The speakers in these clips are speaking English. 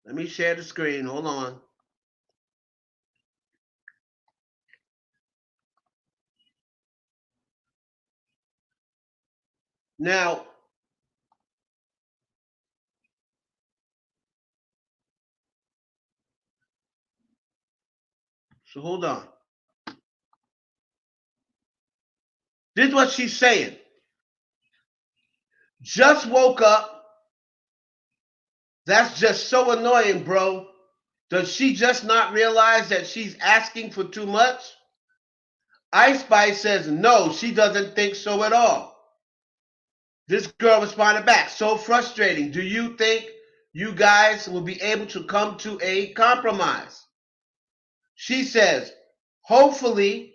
Let me share the screen. Hold on. Now, so hold on. This is what she's saying. Just woke up. That's just so annoying, bro. Does she just not realize that she's asking for too much? Ice Spice says no, she doesn't think so at all. This girl responded back, so frustrating. Do you think you guys will be able to come to a compromise? She says, hopefully,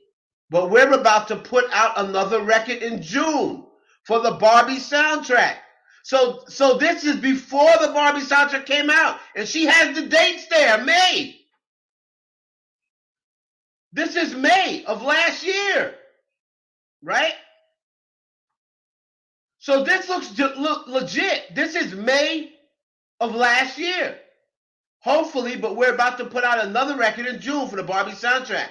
but we're about to put out another record in June for the Barbie soundtrack. So this is before the Barbie soundtrack came out, and she has the dates there, May. This is May of last year, right? So this look legit. This is May of last year. Hopefully, but we're about to put out another record in June for the Barbie soundtrack,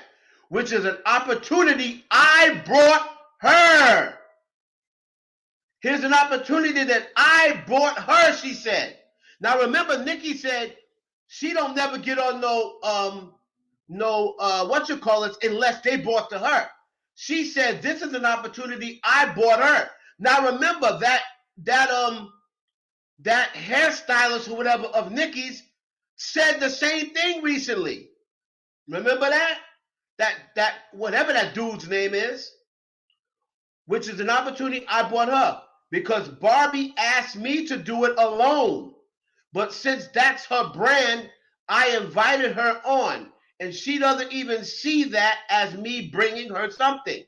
which is an opportunity I brought her. Here's an opportunity that I brought her, she said. Now remember, Nicki said she don't never get on unless they brought to her. She said this is an opportunity I brought her. Now remember that hairstylist or whatever of Nicki's said the same thing recently. Remember that? That whatever that dude's name is, which is an opportunity I brought her because Barbie asked me to do it alone. But since that's her brand, I invited her on, and she doesn't even see that as me bringing her something.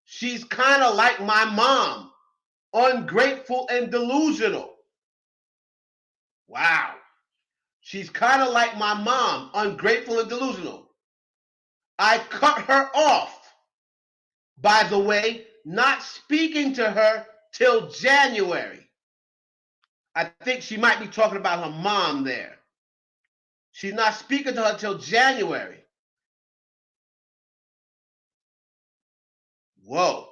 She's kind of like my mom, ungrateful and delusional. Wow. She's kind of like my mom, ungrateful and delusional. I cut her off, by the way, not speaking to her till January. I think she might be talking about her mom there. She's not speaking to her till January. Whoa.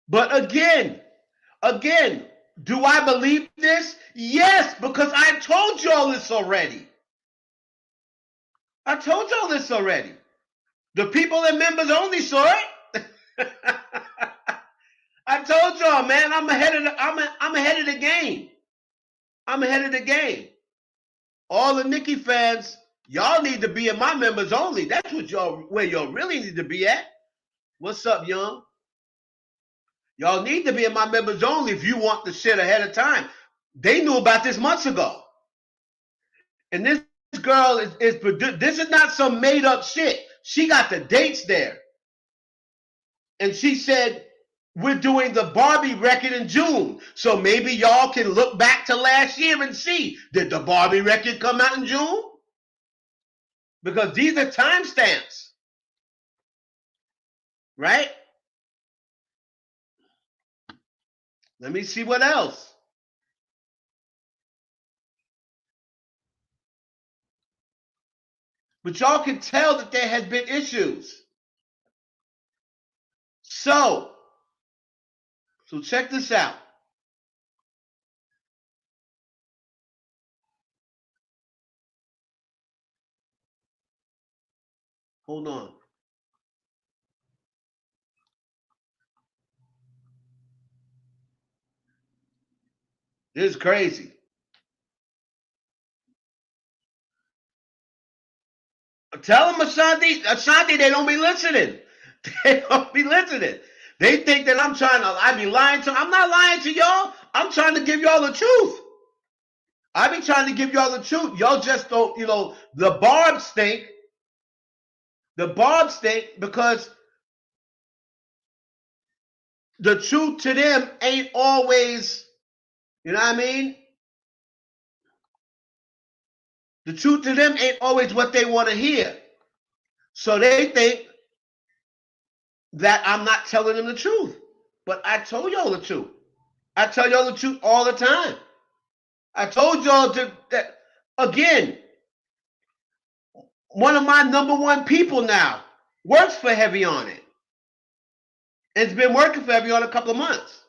But again, do I believe this? Yes, because I told y'all this already. I told y'all this already. The people and members only saw it. I told y'all, man, I'm ahead of the game. I'm ahead of the game. All the Nicki fans, y'all need to be in my members only. That's where y'all really need to be at. What's up, young? Y'all need to be in my members only if you want the shit ahead of time. They knew about this months ago. And this girl is this is not some made up shit. She got the dates there. And she said, we're doing the Barbie record in June. So maybe y'all can look back to last year and see, did the Barbie record come out in June? Because these are timestamps. Right? Let me see what else. But y'all can tell that there has been issues. So check this out. Hold on. This is crazy. Tell them, Ashanti, they don't be listening. They don't be listening. They think that I be lying to them. I'm not lying to y'all. I'm trying to give y'all the truth. I be trying to give y'all the truth. Y'all just don't, the barbs stink. The barbs stink because the truth to them ain't always, you know what I mean? The truth to them ain't always what they want to hear. So they think that I'm not telling them the truth. But I told y'all the truth. I tell y'all the truth all the time. I told y'all that again. One of my number one people now works for Heavy on It. It's been working for Heavy on a couple of months.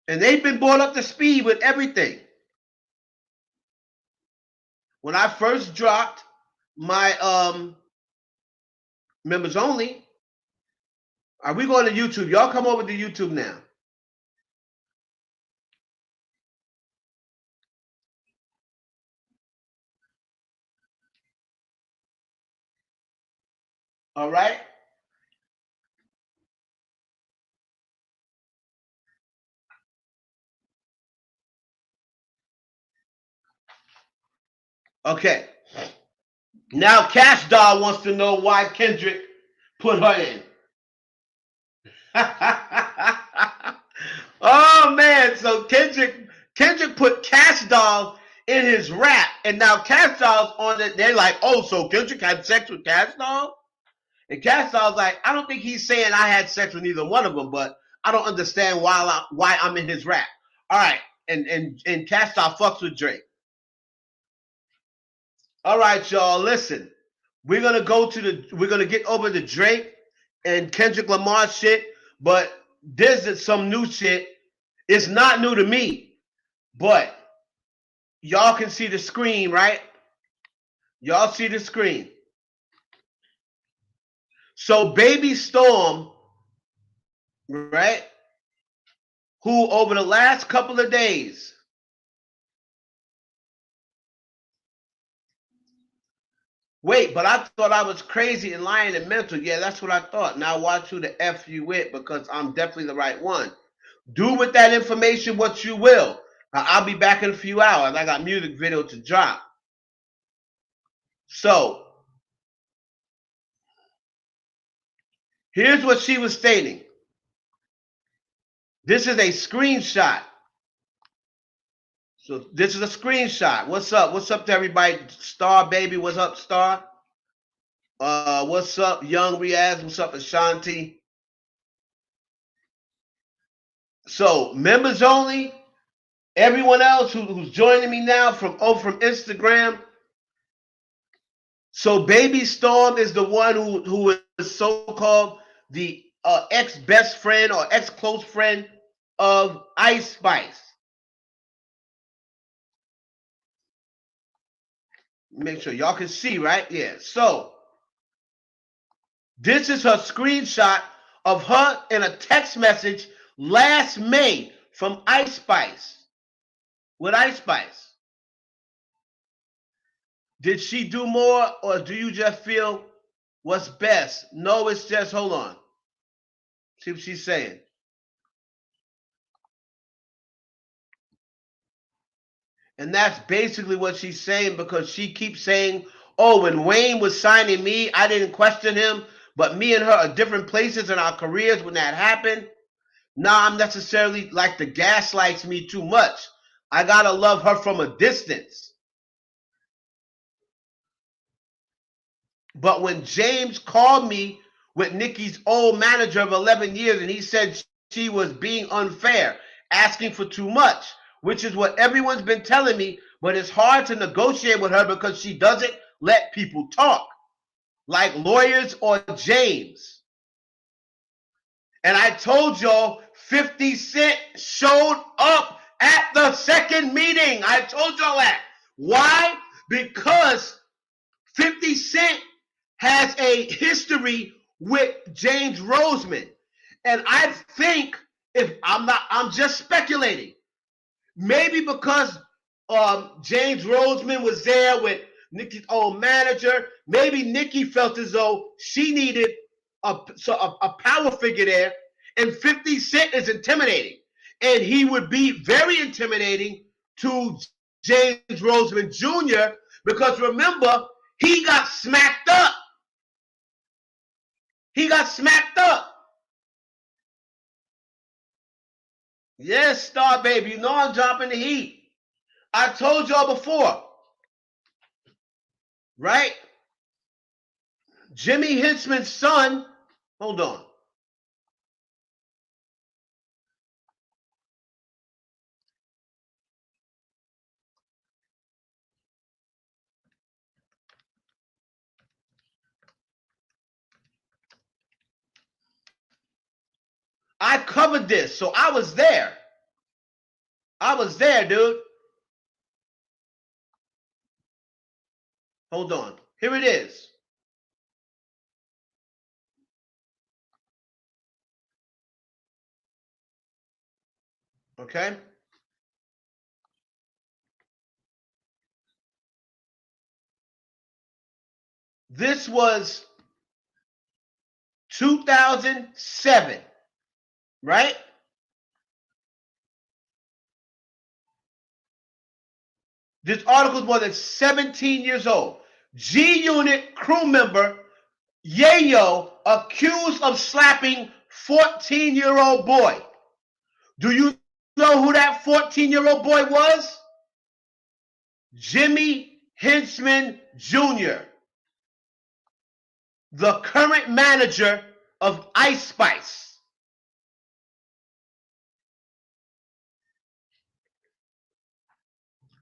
And they've been brought up to speed with everything. When I first dropped my members only, are we going to YouTube? Y'all come over to YouTube now. All right? Okay. Now Kash Doll wants to know why Kendrick put her in. Oh man, so Kendrick put Kash Doll in his rap, and now Kash Doll's on it. They're like, oh, so Kendrick had sex with Kash Doll? And Kash Doll's like, I don't think he's saying I had sex with either one of them, but I don't understand why I'm in his rap. All right, and Kash Doll fucks with Drake. All right, y'all, listen. We're gonna get over the Drake and Kendrick Lamar shit, but there's some new shit. It's not new to me, but y'all can see the screen, right? Y'all see the screen. So Baby Storm, right? Who over the last couple of days wait, but I thought I was crazy and lying and mental. Yeah, that's what I thought. Now watch who the F you with, because I'm definitely the right one. Do with that information what you will. I'll be back in a few hours. I got music video to drop. So here's what she was stating. This is a screenshot. So this is a screenshot. What's up? What's up to everybody? Star Baby, what's up, Star? What's up, Young Riaz? What's up, Ashanti? So members only. Everyone else who's joining me now from Instagram. So Baby Storm is the one who is so-called the ex-best friend or ex-close friend of Ice Spice. Make sure y'all can see, right? Yeah. So this is her screenshot of her in a text message last May from Ice Spice. With Ice Spice. Did she do more, or do you just feel what's best? No, it's just, hold on. See what she's saying. And that's basically what she's saying, because she keeps saying, oh, when Wayne was signing me, I didn't question him, but me and her are different places in our careers when that happened. Now I'm necessarily like the gaslights me too much. I gotta love her from a distance. But when James called me with Nicki's old manager of 11 years and he said she was being unfair, asking for too much, which is what everyone's been telling me, but it's hard to negotiate with her because she doesn't let people talk, like lawyers or James. And I told y'all 50 Cent showed up at the second meeting. I told y'all that. Why? Because 50 Cent has a history with James Rosemond. And I think, I'm just speculating. Maybe because James Rosemond was there with Nicki's old manager, maybe Nicki felt as though she needed a power figure there, and 50 Cent is intimidating. And he would be very intimidating to James Rosemond Jr. because remember, he got smacked up. He got smacked up. Yes, Star Baby, you know I'm dropping the heat. I told y'all before, right? Jimmy Hinchman's son, hold on. I covered this, so I was there. I was there, dude. Hold on. Here it is. Okay? This was 2007, right? This article is more than 17 years old. G-Unit crew member Yayo accused of slapping 14-year-old boy. Do you know who that 14-year-old boy was? Jimmy Henchman Jr., the current manager of Ice Spice.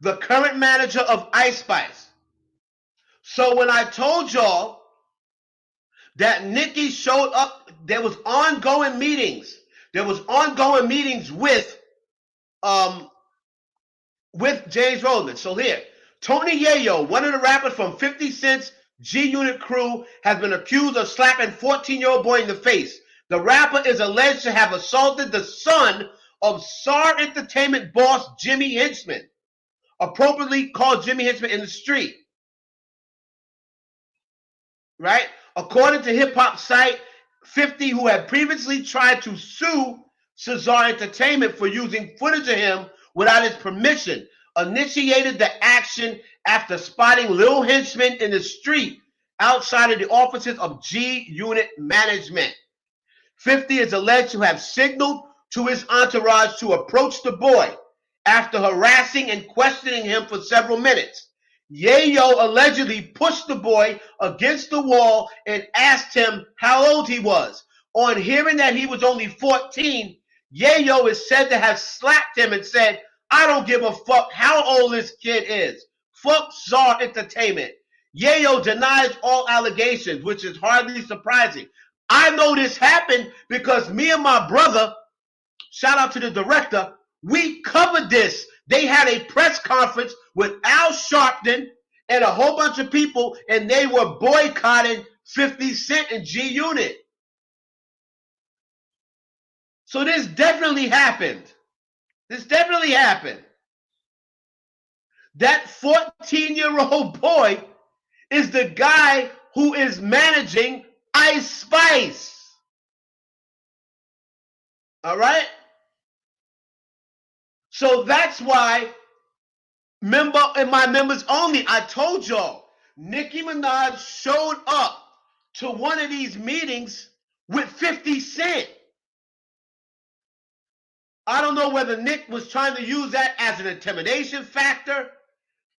The current manager of Ice Spice. So when I told y'all that Nicki showed up, there was ongoing meetings. There was ongoing meetings with James Rosemond. So here, Tony Yayo, one of the rappers from 50 Cent's G-Unit crew, has been accused of slapping 14-year-old boy in the face. The rapper is alleged to have assaulted the son of SAR Entertainment boss Jimmy Henchman, appropriately called Jimmy Henchman in the street. Right? According to hip-hop site 50, who had previously tried to sue Cesar Entertainment for using footage of him without his permission, initiated the action after spotting Lil Henchman in the street outside of the offices of G-Unit management. 50 is alleged to have signaled to his entourage to approach the boy after harassing and questioning him for several minutes. Yayo allegedly pushed the boy against the wall and asked him how old he was. On hearing that he was only 14, Yayo is said to have slapped him and said, "I don't give a fuck how old this kid is. Fuck Czar Entertainment." Yayo denies all allegations, which is hardly surprising. I know this happened because me and my brother, shout out to the director, we covered this. They had a press conference with Al Sharpton and a whole bunch of people, and they were boycotting 50 Cent and G-Unit. So this definitely happened. This definitely happened. That 14-year-old boy is the guy who is managing Ice Spice. All right? So that's why, in my members only, I told y'all, Nicki Minaj showed up to one of these meetings with 50 Cent. I don't know whether Nick was trying to use that as an intimidation factor,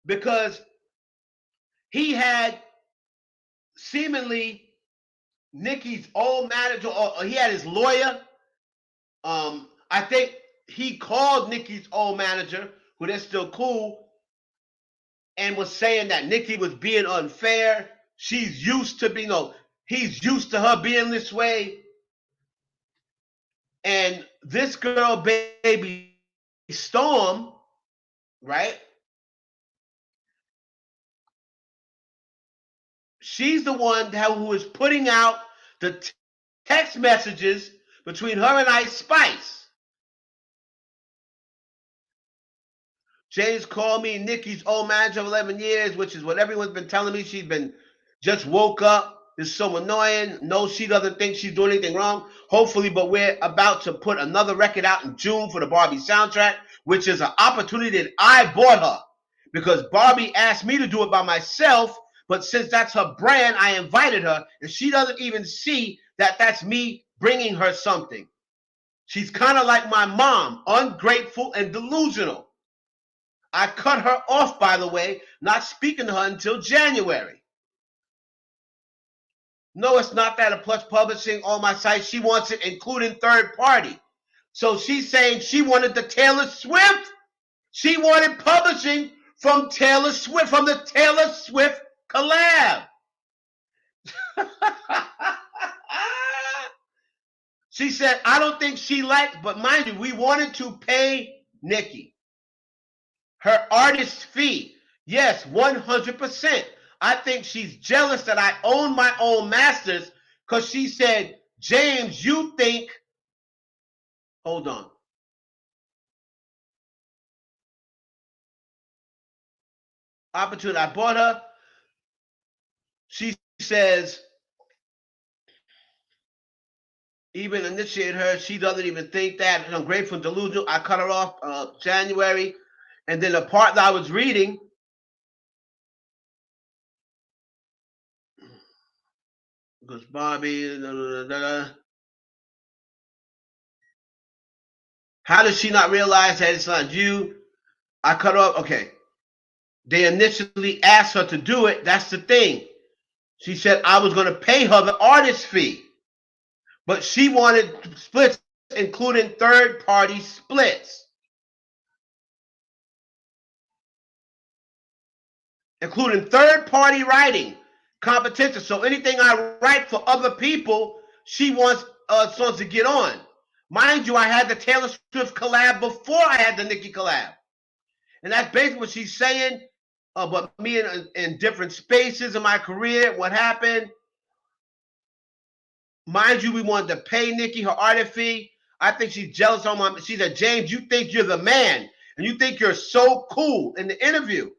because he had seemingly Nicki's old manager, or he had his lawyer. I think he called Nicki's old manager, who they're still cool, and was saying that Nicki was being unfair. She's used to being, he's used to her being this way. And this girl, Baby Storm, right? She's the one who is putting out the text messages between her and Ice Spice. James called me Nicki's old manager of 11 years, which is what everyone's been telling me. She's been just woke up. It's so annoying. No, she doesn't think she's doing anything wrong. Hopefully, but we're about to put another record out in June for the Barbie soundtrack, which is an opportunity that I bought her because Barbie asked me to do it by myself. But since that's her brand, I invited her, and she doesn't even see that that's me bringing her something. She's kind of like my mom, ungrateful and delusional. I cut her off, by the way, not speaking to her until January. No, it's not that. A Plus Publishing, all my sites, she wants it, including third party. So she's saying she wanted the Taylor Swift. She wanted publishing from Taylor Swift, from the Taylor Swift collab. She said, I don't think she liked, but mind you, we wanted to pay Nicki her artist fee. Yes, 100%. I think she's jealous that I own my own masters because she said, James, you think, hold on. Opportunity, I bought her. She says, even initiate her, she doesn't even think that. I'm grateful and delusional. I cut her off January. And then the part that I was reading, because Bobby, how does she not realize that it's not you? I cut off. Okay. They initially asked her to do it. That's the thing. She said I was going to pay her the artist fee. But she wanted splits, including third-party splits. Including third-party writing competition. So anything I write for other people, she wants songs to get on. Mind you, I had the Taylor Swift collab before I had the Nicki collab. And that's basically what she's saying. But me in different spaces in my career, what happened. Mind you, we wanted to pay Nicki her artist fee. I think she's jealous on my. She said, James, you think you're the man, and you think you're so cool in the interview.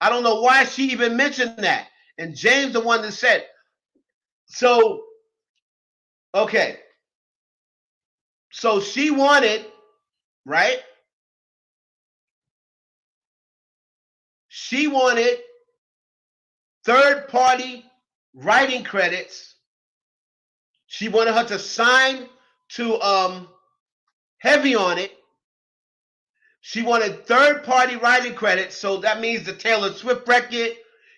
I don't know why she even mentioned that. And James, the one that said, so, okay. So she wanted, right? She wanted third-party writing credits. She wanted her to sign to Heavy on it. She wanted third-party writing credits, so that means the Taylor Swift record,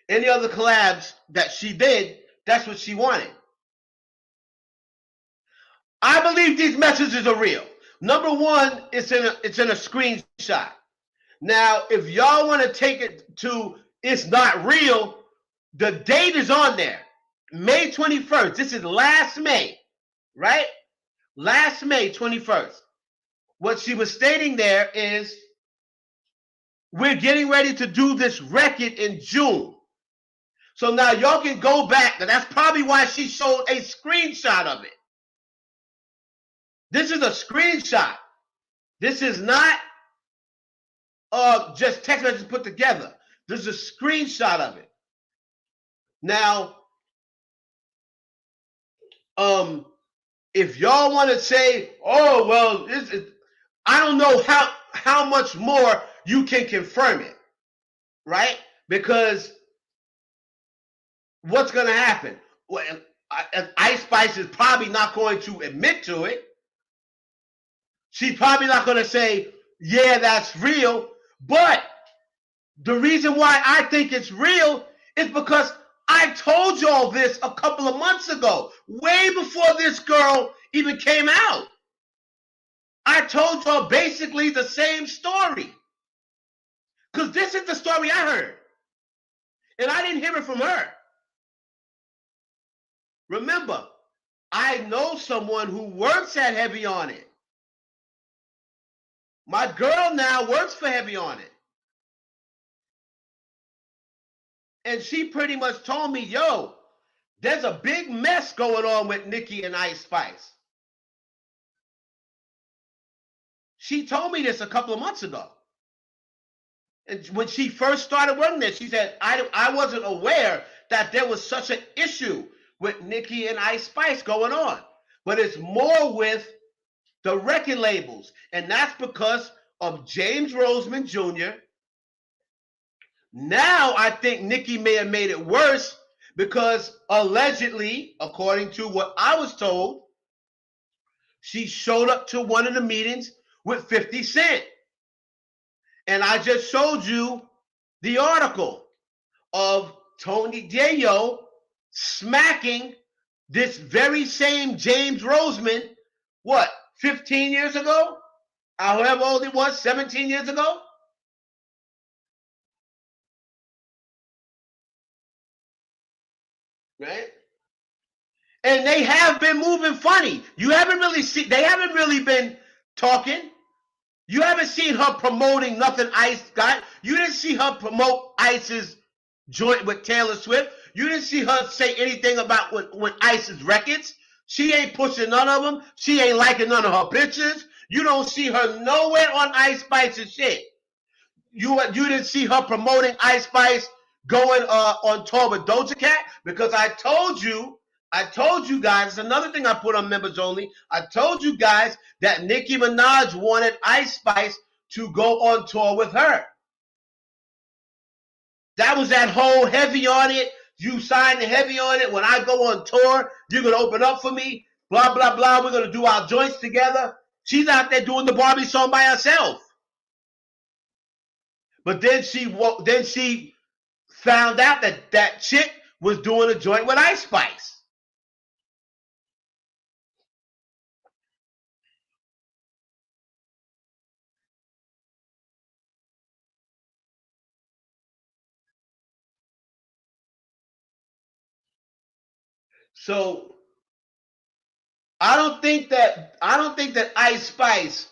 any other collabs that she did, that's what she wanted. I believe these messages are real. Number one, it's in a screenshot. Now, if y'all want to take it to it's not real, the date is on there. May 21st. This is last May, right? Last May 21st. What she was stating there is, we're getting ready to do this record in June. So now y'all can go back. That's probably why she showed a screenshot of it. This is a screenshot. This is not just text messages put together. This is a screenshot of it. Now, if y'all want to say, oh, well, I don't know how much more you can confirm it, right? Because what's going to happen? Well, Ice Spice is probably not going to admit to it. She's probably not going to say, yeah, that's real. But the reason why I think it's real is because I told y'all this a couple of months ago, way before this girl even came out. I told y'all basically the same story. Because this is the story I heard. And I didn't hear it from her. Remember, I know someone who works at Heavy on It. My girl now works for Heavy on It. And she pretty much told me, yo, there's a big mess going on with Nicki and Ice Spice. She told me this a couple of months ago. And when she first started working there, she said, I wasn't aware that there was such an issue with Nicki and Ice Spice going on. But it's more with the record labels. And that's because of James Rosemond Jr. Now I think Nicki may have made it worse because allegedly, according to what I was told, she showed up to one of the meetings with 50 Cent. And I just showed you the article of Tony Dieo smacking this very same James Rosemond, what, 15 years ago? However old it was, 17 years ago? Right? And they have been moving funny. You haven't really seen, they haven't really been talking. You haven't seen her promoting nothing Ice got. You didn't see her promote Ice's joint with Taylor Swift. You didn't see her say anything about when Ice's records. She ain't pushing none of them. She ain't liking none of her pictures. You don't see her nowhere on Ice Spice's shit. You didn't see her promoting Ice Spice going on tour with Doja Cat, because I told you guys, it's another thing I put on members only. I told you guys that Nicki Minaj wanted Ice Spice to go on tour with her. That was that whole heavy on it. You signed the heavy on it. When I go on tour, you're going to open up for me. Blah, blah, blah. We're going to do our joints together. She's out there doing the Barbie song by herself. But then she found out that chick was doing a joint with Ice Spice. So I don't think that Ice Spice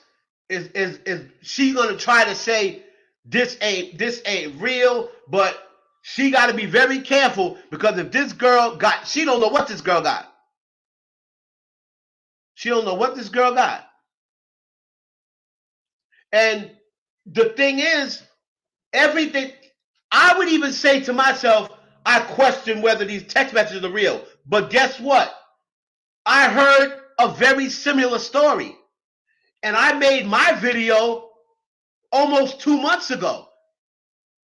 is she gonna try to say this ain't real, but she got to be very careful, because if this girl got, she don't know what this girl got. She don't know what this girl got. And the thing is, everything, I would even say to myself, I question whether these text messages are real. But guess what? I heard a very similar story. And I made my video almost 2 months ago.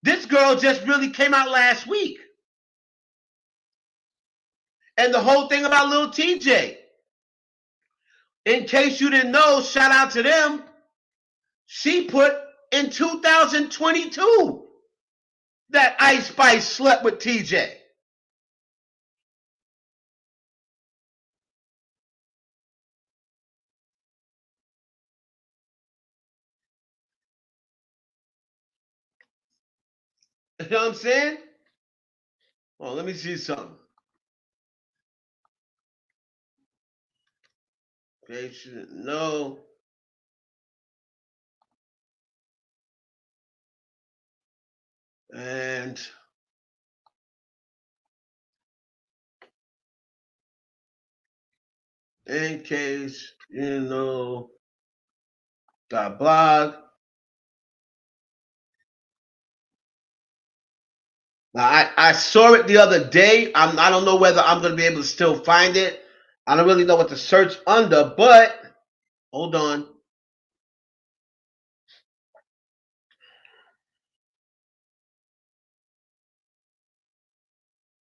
This girl just really came out last week. And the whole thing about Lil TJ. In case you didn't know, shout out to them. She put in 2022 that Ice Spice slept with TJ. You know what I'm saying? Well, let me see something. Okay, she didn't know. And in case you know, blog. Now, I saw it the other day. I don't know whether I'm going to be able to still find it. I don't really know what to search under, but hold on.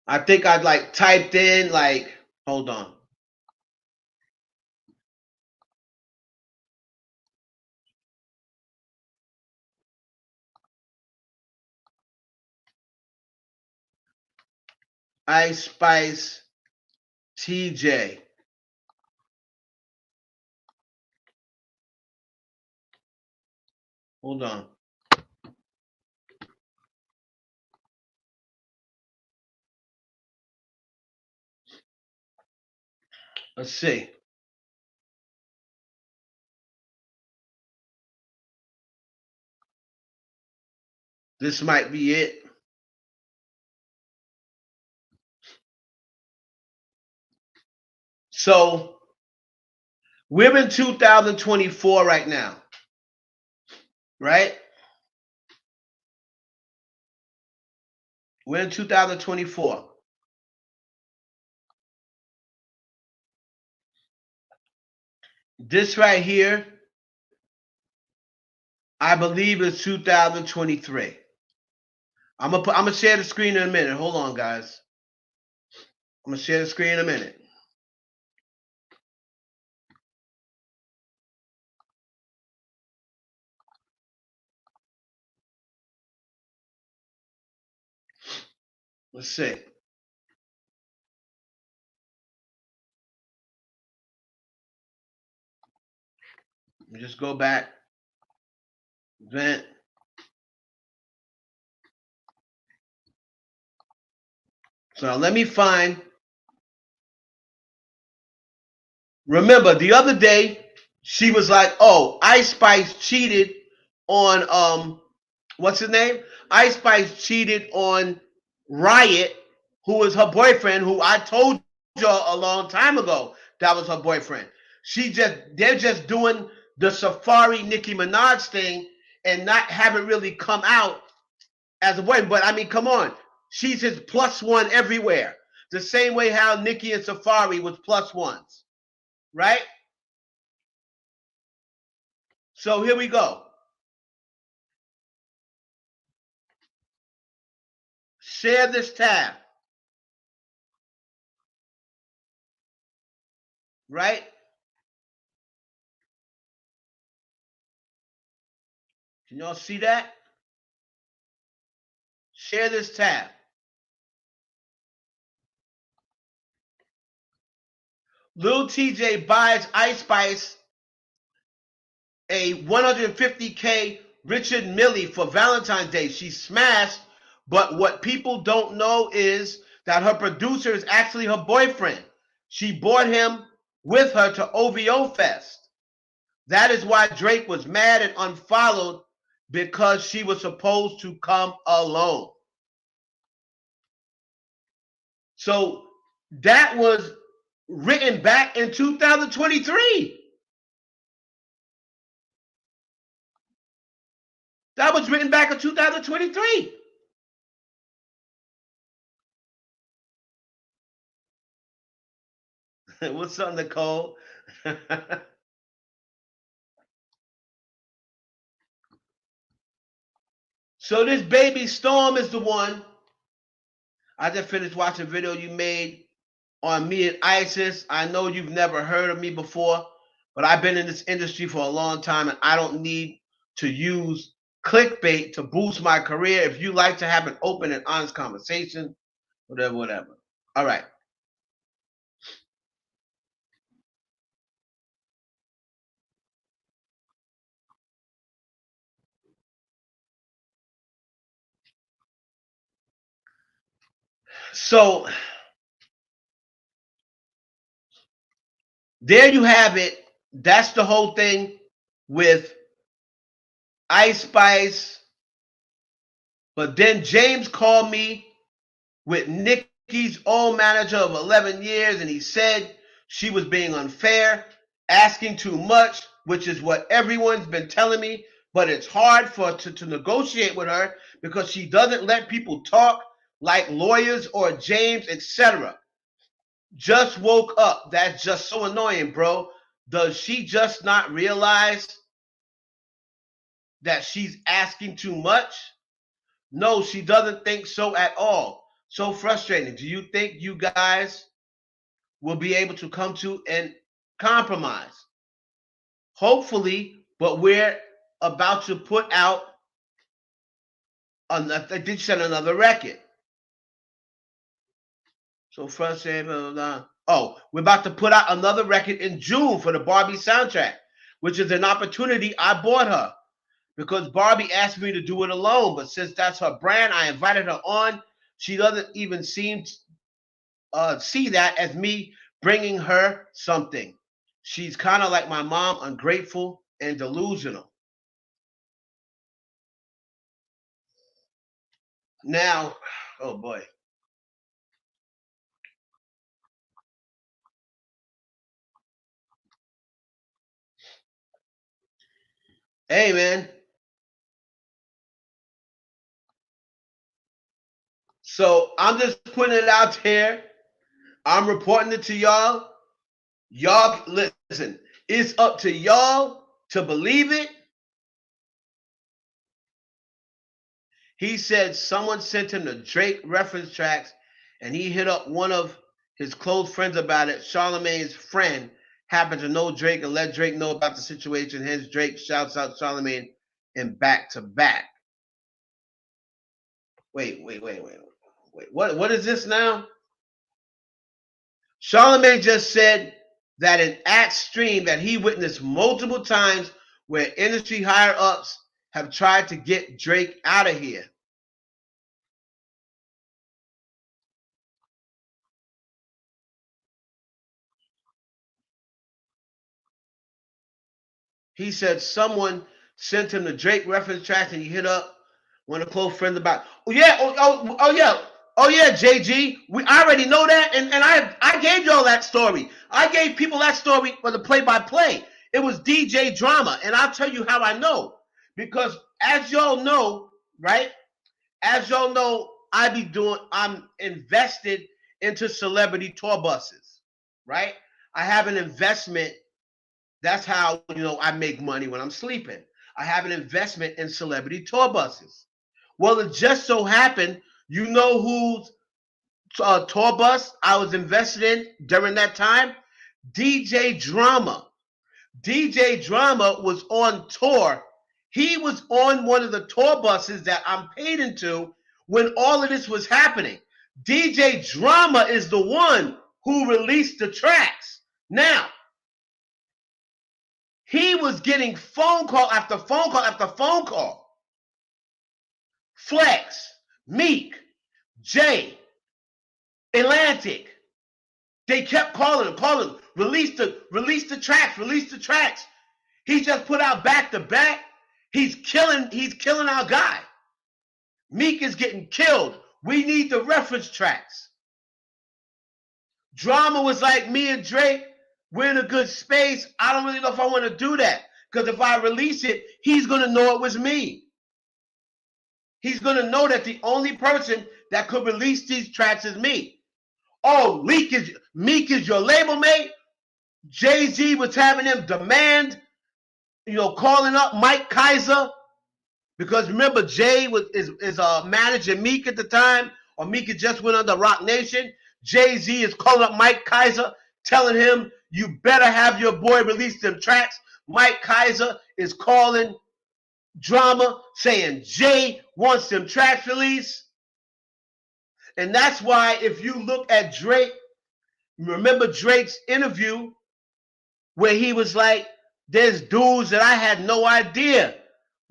I think I'd like typed in like, hold on. Ice Spice TJ. Hold on. Let's see. This might be it. So we're in 2024 right now, right? We're in 2024. This right here, I believe, is 2023. I'm gonna share the screen in a minute. Hold on, guys. I'm gonna share the screen in a minute. Let's see. Let me just go back. Vent. So let me find Remember the other day she was like, "Oh, Ice Spice cheated on what's his name? Ice Spice cheated on Riot, who was her boyfriend, who I told y'all a long time ago that was her boyfriend. They're just doing the Safari Nicki Minaj thing and not haven't really come out as a boyfriend. But I mean, come on, she's his plus one everywhere. The same way how Nicki and Safari was plus ones, right? So here we go. Share this tab, right? Can y'all see that? Share this tab. Lil TJ buys Ice Spice a 150K Richard Mille for Valentine's Day. She smashed, but what people don't know is that her producer is actually her boyfriend. She brought him with her to OVO Fest. That is why Drake was mad and unfollowed, because she was supposed to come alone. So that was written back in 2023. That was written back in 2023. What's up, Nicole? So this baby Storm is the one. I just finished watching a video you made on me and ISIS. I know you've never heard of me before, but I've been in this industry for a long time and I don't need to use clickbait to boost my career. If you like to have an open and honest conversation, whatever. All right. So there you have it. That's the whole thing with Ice Spice. But then James called me with Nicki's old manager of 11 years, and he said she was being unfair, asking too much, which is what everyone's been telling me. But it's hard to negotiate with her because she doesn't let people talk like lawyers or James, etc. Just woke up. That's just so annoying, bro. Does she just not realize that she's asking too much? No, she doesn't think so at all. So frustrating. Do you think you guys will be able to come to an compromise? Hopefully, but we're about to put out another, did send another record. So frustrating. Blah, blah, blah. Oh, we're about to put out another record in June for the Barbie soundtrack, which is an opportunity I bought her because Barbie asked me to do it alone. But since that's her brand, I invited her on. She doesn't even seem to see that as me bringing her something. She's kind of like my mom, ungrateful and delusional. Now, oh boy. Hey, man. So I'm just putting it out there. I'm reporting it to y'all. Y'all, listen, it's up to y'all to believe it. He said someone sent him the Drake reference tracks and he hit up one of his close friends about it. Charlemagne's friend happened to know Drake and let Drake know about the situation. Hence, Drake shouts out Charlemagne in Back to Back. Wait. What is this now? Charlemagne just said that in Axe stream that he witnessed multiple times where industry higher ups have tried to get Drake out of here. He said someone sent him the Drake reference tracks and he hit up one of the close friends about. Oh yeah, oh yeah, JG. I already know that, and I gave y'all that story. I gave people that story for the play-by-play. It was DJ Drama, and I'll tell you how I know. Because as y'all know, right? As y'all know, I'm invested into celebrity tour buses, right? I have an investment. That's how, I make money when I'm sleeping. I have an investment in celebrity tour buses. Well, it just so happened, you know whose tour bus I was invested in during that time? DJ Drama. DJ Drama was on tour. He was on one of the tour buses that I'm paid into when all of this was happening. DJ Drama is the one who released the tracks. Now, he was getting phone call after phone call after phone call. Flex, Meek, Jay, Atlantic. They kept calling him, release the tracks. He just put out back to back. He's killing our guy. Meek is getting killed. We need the reference tracks. Drama was like, me and Drake, we're in a good space. I don't really know if I want to do that. Because if I release it, he's going to know it was me. He's going to know that the only person that could release these tracks is me. Oh, Meek is your label mate? Jay-Z was having him demand, calling up Mike Kaiser. Because remember, Jay is managing Meek at the time, or Meek had just went under Rock Nation. Jay-Z is calling up Mike Kaiser, telling him, you better have your boy release them tracks. Mike Kaiser is calling Drama, saying Jay wants them tracks released. And that's why if you look at Drake, remember Drake's interview where he was like, there's dudes that I had no idea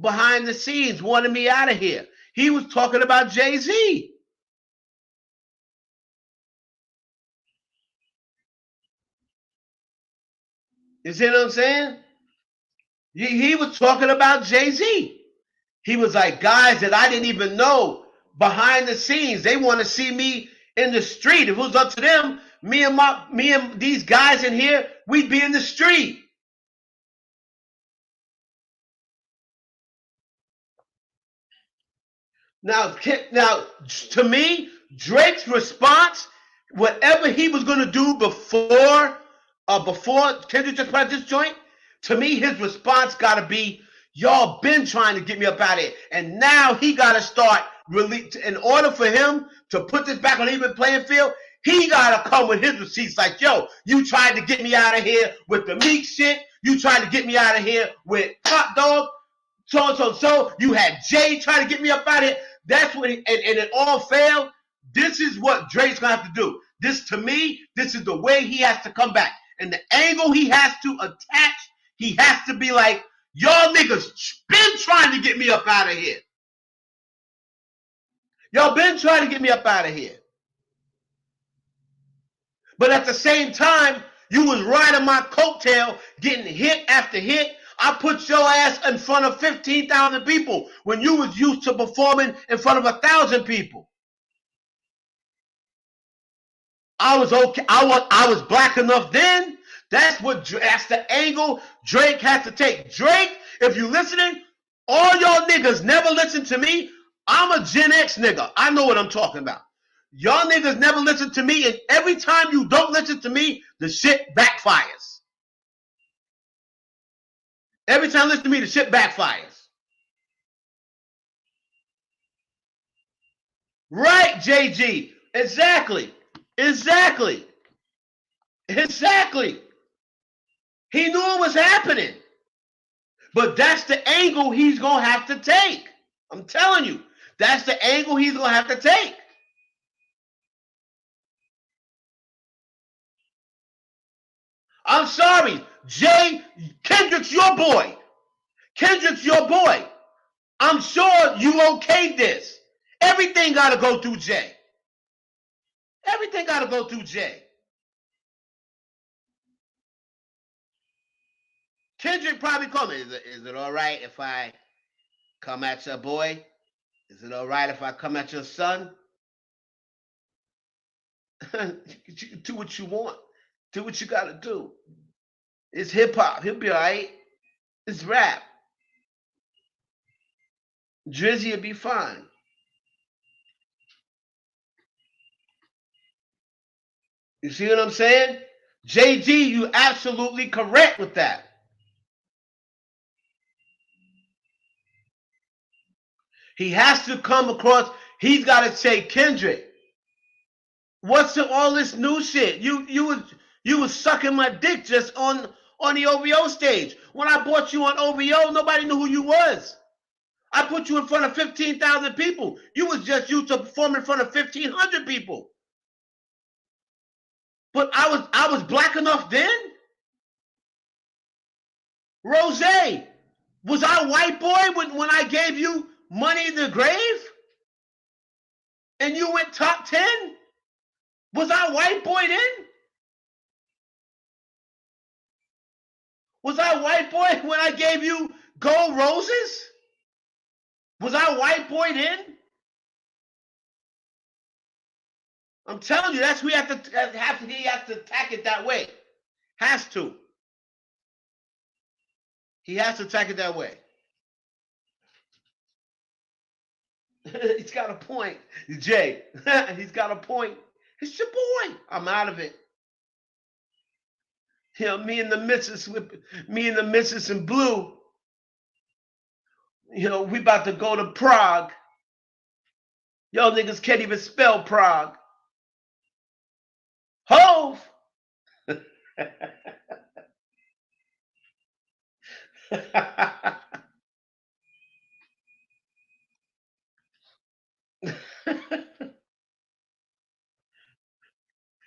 behind the scenes wanted me out of here. He was talking about Jay-Z. You see what I'm saying? He was talking about Jay-Z. He was like, guys that I didn't even know behind the scenes, they want to see me in the street. If it was up to them, me and these guys in here, we'd be in the street. Now, to me, Drake's response, whatever he was going to do before Kendrick just put out this joint, to me, his response got to be, y'all been trying to get me up out of here. And now he got to start, in order for him to put this back on even playing field, he got to come with his receipts like, yo, you tried to get me out of here with the Meek shit. You tried to get me out of here with Hot Dog. So. You had Jay trying to get me up out of here. That's what, and it all failed. This is what Drake's going to have to do. This, to me, this is the way he has to come back. And the angle he has to attach, he has to be like, y'all niggas been trying to get me up out of here. Y'all been trying to get me up out of here. But at the same time, you was riding my coattail, getting hit after hit. I put your ass in front of 15,000 people when you was used to performing in front of 1,000 people. I was okay. I was black enough then. That's the angle Drake has to take. Drake, if you listening, all y'all niggas never listen to me. I'm a Gen X nigga. I know what I'm talking about. Y'all niggas never listen to me, and every time you don't listen to me, the shit backfires. Every time you listen to me, the shit backfires. Right, JG. Exactly. He knew it was happening. But that's the angle he's going to have to take. I'm telling you. That's the angle he's going to have to take. I'm sorry. Kendrick's your boy. I'm sure you okayed this. Everything got to go through Jay. Kendrick probably called me. Is it all right if I come at your boy? Is it all right if I come at your son? Do what you want. Do what you gotta do. It's hip hop. He'll be all right. It's rap. Drizzy will be fine. You see what I'm saying? JD, you absolutely correct with that. He has to come across. He's got to say, Kendrick, what's all this new shit? You was sucking my dick just on the OVO stage. When I bought you on OVO, nobody knew who you was. I put you in front of 15,000 people. You was just used to perform in front of 1,500 people. But I was black enough then. Rose, was I white boy when I gave you Money in the Grave? And you went top 10? Was I white boy then? Was I white boy when I gave you Gold Roses? Was I white boy then? I'm telling you, that's we have to he has to attack it that way. Has to. He has to attack it that way. He's got a point. Jay, he's got a point. It's your boy. I'm out of it. You know, me and the missus in blue. You know, we about to go to Prague. Y'all niggas can't even spell Prague. Hove.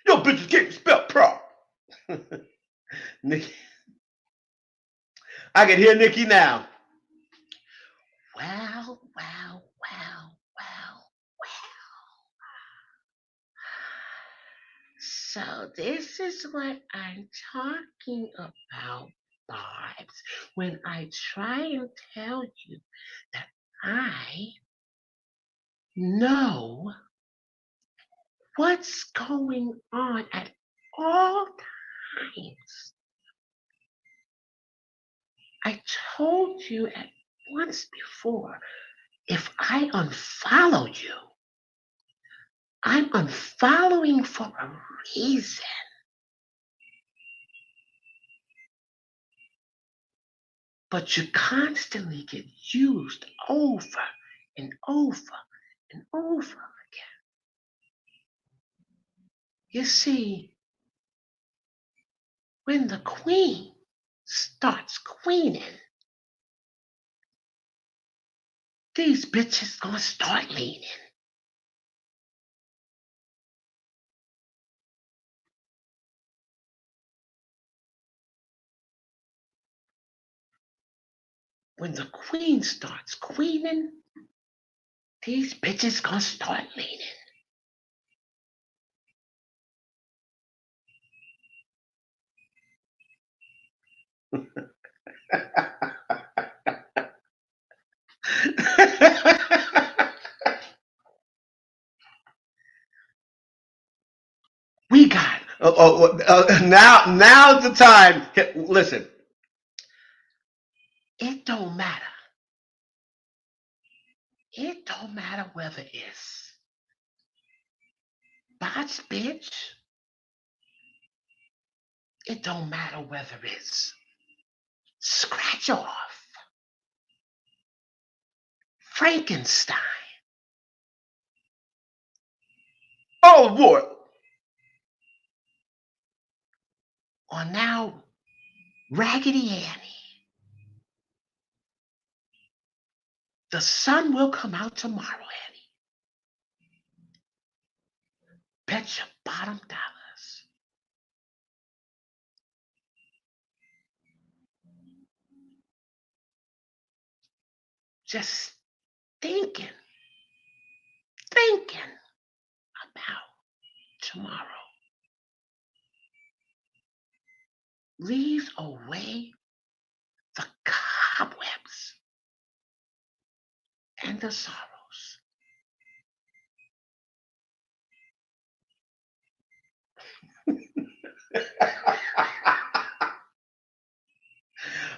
Yo, bitches can't spell Prague. Nicki. I can hear Nicki now. Wow. So this is what I'm talking about, Barbs. When I try and tell you that I know what's going on at all times. I told you at once before, if I unfollow you, I'm unfollowing for a reason. But you constantly get used over and over and over again. You see, when the queen starts queening, these bitches gonna start leaning. When the queen starts queening, these bitches gonna start leaning. We got now's the time. Listen, it don't matter. It don't matter whether it's bots, bitch. It don't matter whether it's scratch off, Frankenstein. Oh boy. Or now Raggedy Annie. The sun will come out tomorrow, Annie. Bet your bottom dollars. Just thinking about tomorrow leaves away and the sorrows.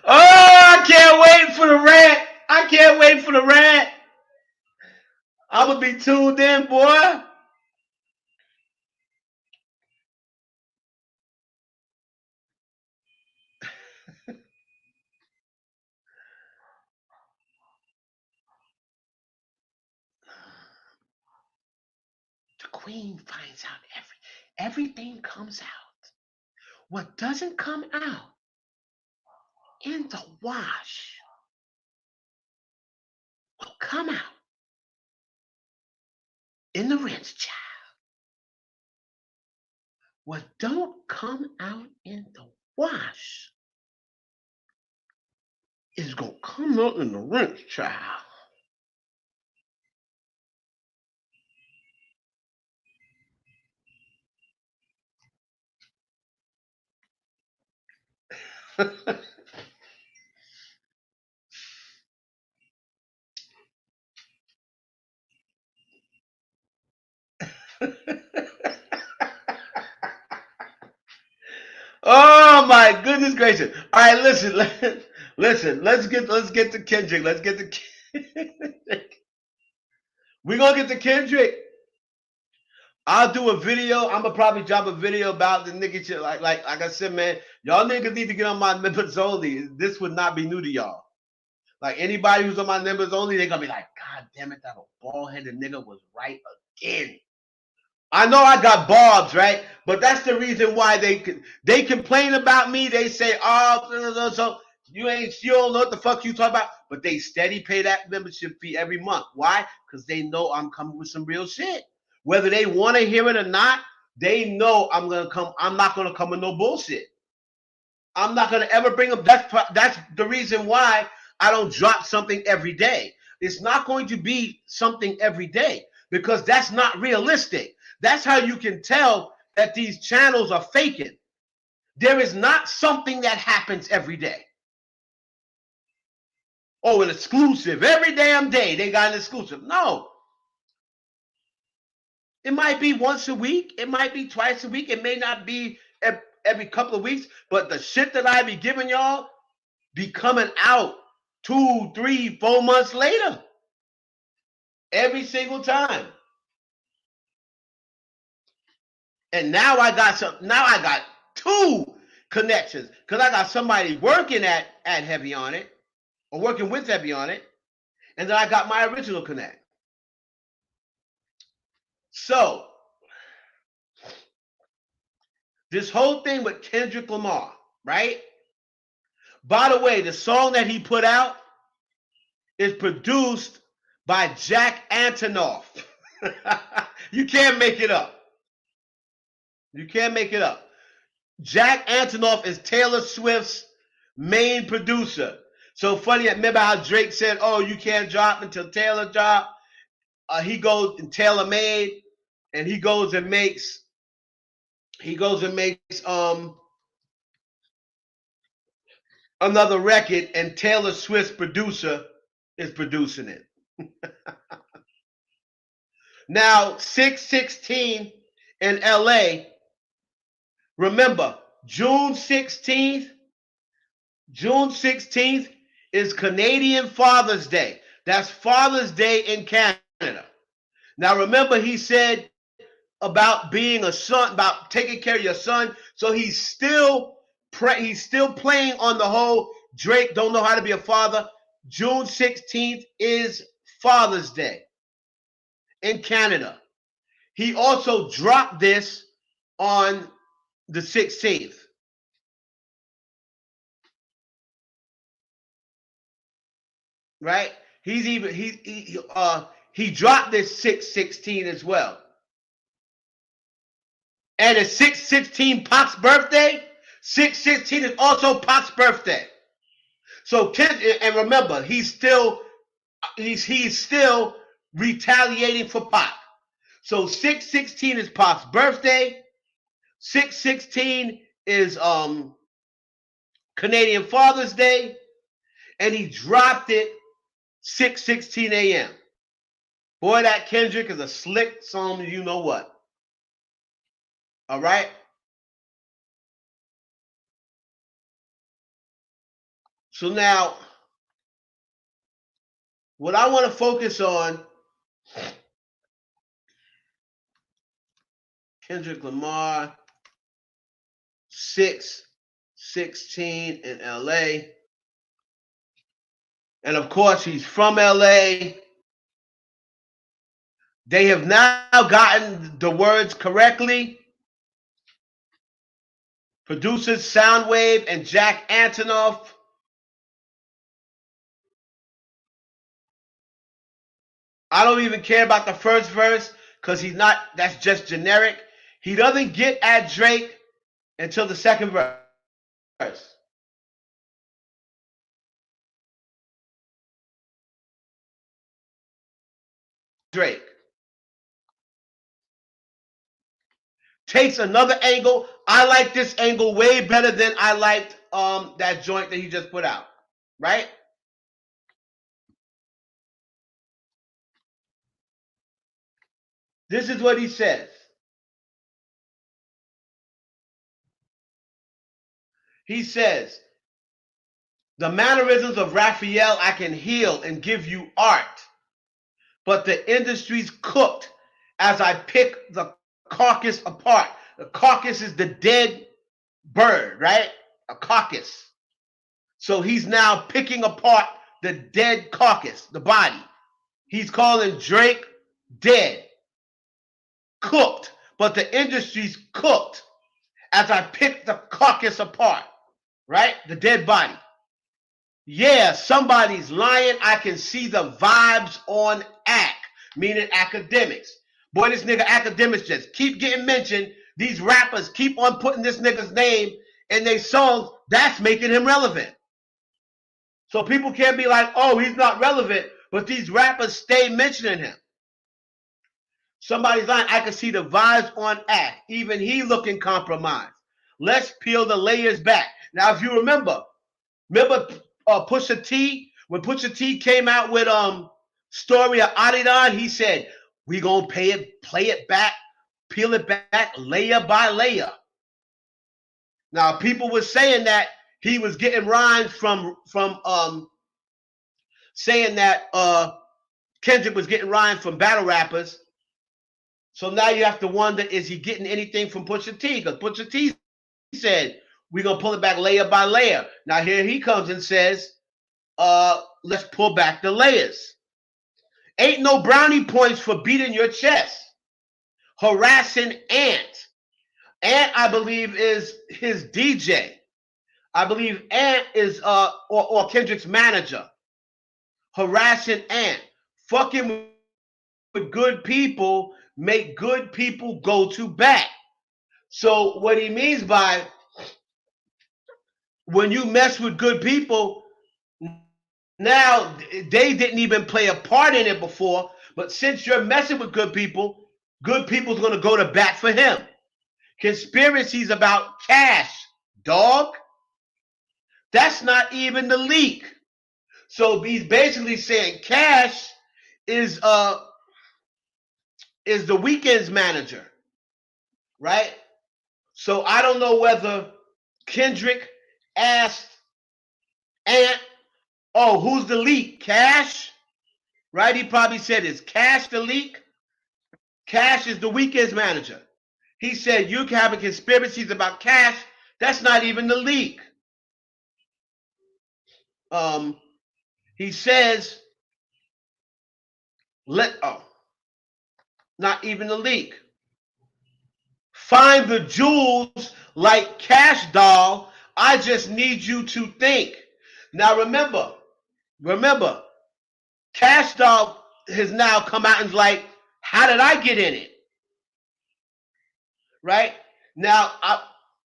Oh, I can't wait for the rant. I can't wait for the rant. I'm going to be tuned in, boy. The queen finds out everything comes out. What doesn't come out in the wash will come out in the rinse, child. What don't come out in the wash is gonna come out in the rinse, child. Oh my goodness gracious! All right, listen. Let's get to Kendrick. Let's get to Kendrick. We're gonna get to Kendrick. I'll do a video. I'm gonna probably drop a video about the nigga shit. Like I said, man, y'all niggas need to get on my members only. This would not be new to y'all. Like anybody who's on my members only, they're gonna be like, God damn it, that bald-headed nigga was right again. I know I got barbs, right? But that's the reason why they complain about me. They say, oh, so you don't know what the fuck you talk about. But they steady pay that membership fee every month. Why? Because they know I'm coming with some real shit. Whether they want to hear it or not, they know I'm not gonna come with no bullshit. I'm not gonna ever bring up. That's the reason why I don't drop something every day. It's not going to be something every day because that's not realistic. That's how you can tell that these channels are faking. There is not something that happens every day. Oh, an exclusive. Every damn day they got an exclusive. No. It might be once a week. It might be twice a week. It may not be every couple of weeks. But the shit that I be giving y'all be coming out 2, 3, 4 months later. Every single time. And now I got 2 connections because I got somebody working at Heavy on it or working with Heavy on it, and then I got my original connect. So this whole thing with Kendrick Lamar, right? By the way, the song that he put out is produced by Jack Antonoff. You can't make it up. You can't make it up. Jack Antonoff is Taylor Swift's main producer. So funny, remember how Drake said, oh, you can't drop until Taylor drop? He goes and Taylor made, and he goes and makes another record, and Taylor Swift's producer is producing it. Now, 6/16 in LA, remember, June 16th is Canadian Father's Day. That's Father's Day in Canada. Now, remember, he said about being a son, about taking care of your son. So he's still playing on the whole Drake don't know how to be a father. June 16th is Father's Day in Canada. He also dropped this on the 16th. Right? He dropped this 6/16 as well. And it's 6/16 Pac's birthday. 6/16 is also Pac's birthday. So and remember, he's still retaliating for Pac. So 6/16 is Pac's birthday. 6/16 is Canadian Father's Day, and he dropped it 6:16 a.m. Boy, that Kendrick is a slick song, you know what. All right? So now, what I want to focus on, Kendrick Lamar, 6/16 in LA. And of course, he's from LA. They have now gotten the words correctly. Producers Soundwave and Jack Antonoff. I don't even care about the first verse because he's not, that's just generic. He doesn't get at Drake until the second verse. Drake takes another angle. I like this angle way better than I liked that joint that he just put out, right? This is what he says. He says, the mannerisms of Raphael I can heal and give you art, but the industry's cooked as I pick the carcass apart. The carcass is the dead bird, right? A carcass. So he's now picking apart the dead carcass, the body. He's calling Drake dead, cooked, but the industry's cooked as I pick the carcass apart, right? The dead body. Yeah, somebody's lying. I can see the vibes on ACK, meaning academics. Boy, this nigga academics just keep getting mentioned. These rappers keep on putting this nigga's name in their songs. That's making him relevant. So people can't be like, oh, he's not relevant, but these rappers stay mentioning him. Somebody's lying. I can see the vibes on ACK. Even he looking compromised. Let's peel the layers back. Now, if you remember Pusha T, when Pusha T came out with Story of Adidon, he said, we gonna play it back, peel it back layer by layer. Now, people were saying that he was getting rhymes from saying that Kendrick was getting rhymes from battle rappers. So now you have to wonder, is he getting anything from Pusha T? Because Pusha T said, we're going to pull it back layer by layer. Now here he comes and says, let's pull back the layers. Ain't no brownie points for beating your chest. Harassing Ant. Ant, I believe, is his DJ. I believe Ant is or Kendrick's manager. Harassing Ant. Fucking with good people make good people go to bat. So what he means by when you mess with good people, now they didn't even play a part in it before, but since you're messing with good people's going to go to bat for him. Conspiracies about Kash, dog. That's not even the leak. So he's basically saying Kash is the Weeknd's manager, right? So I don't know whether Kendrick asked Ant, oh, who's the leak? Kash? Right? He probably said, is Kash the leak? Kash is the Weeknd's manager. He said, you can have conspiracies about Kash. That's not even the leak. He says, not even the leak. Find the jewels like Kash Doll. I just need you to think. Now remember, Kash Doll has now come out and is like, how did I get in it? Right? Now,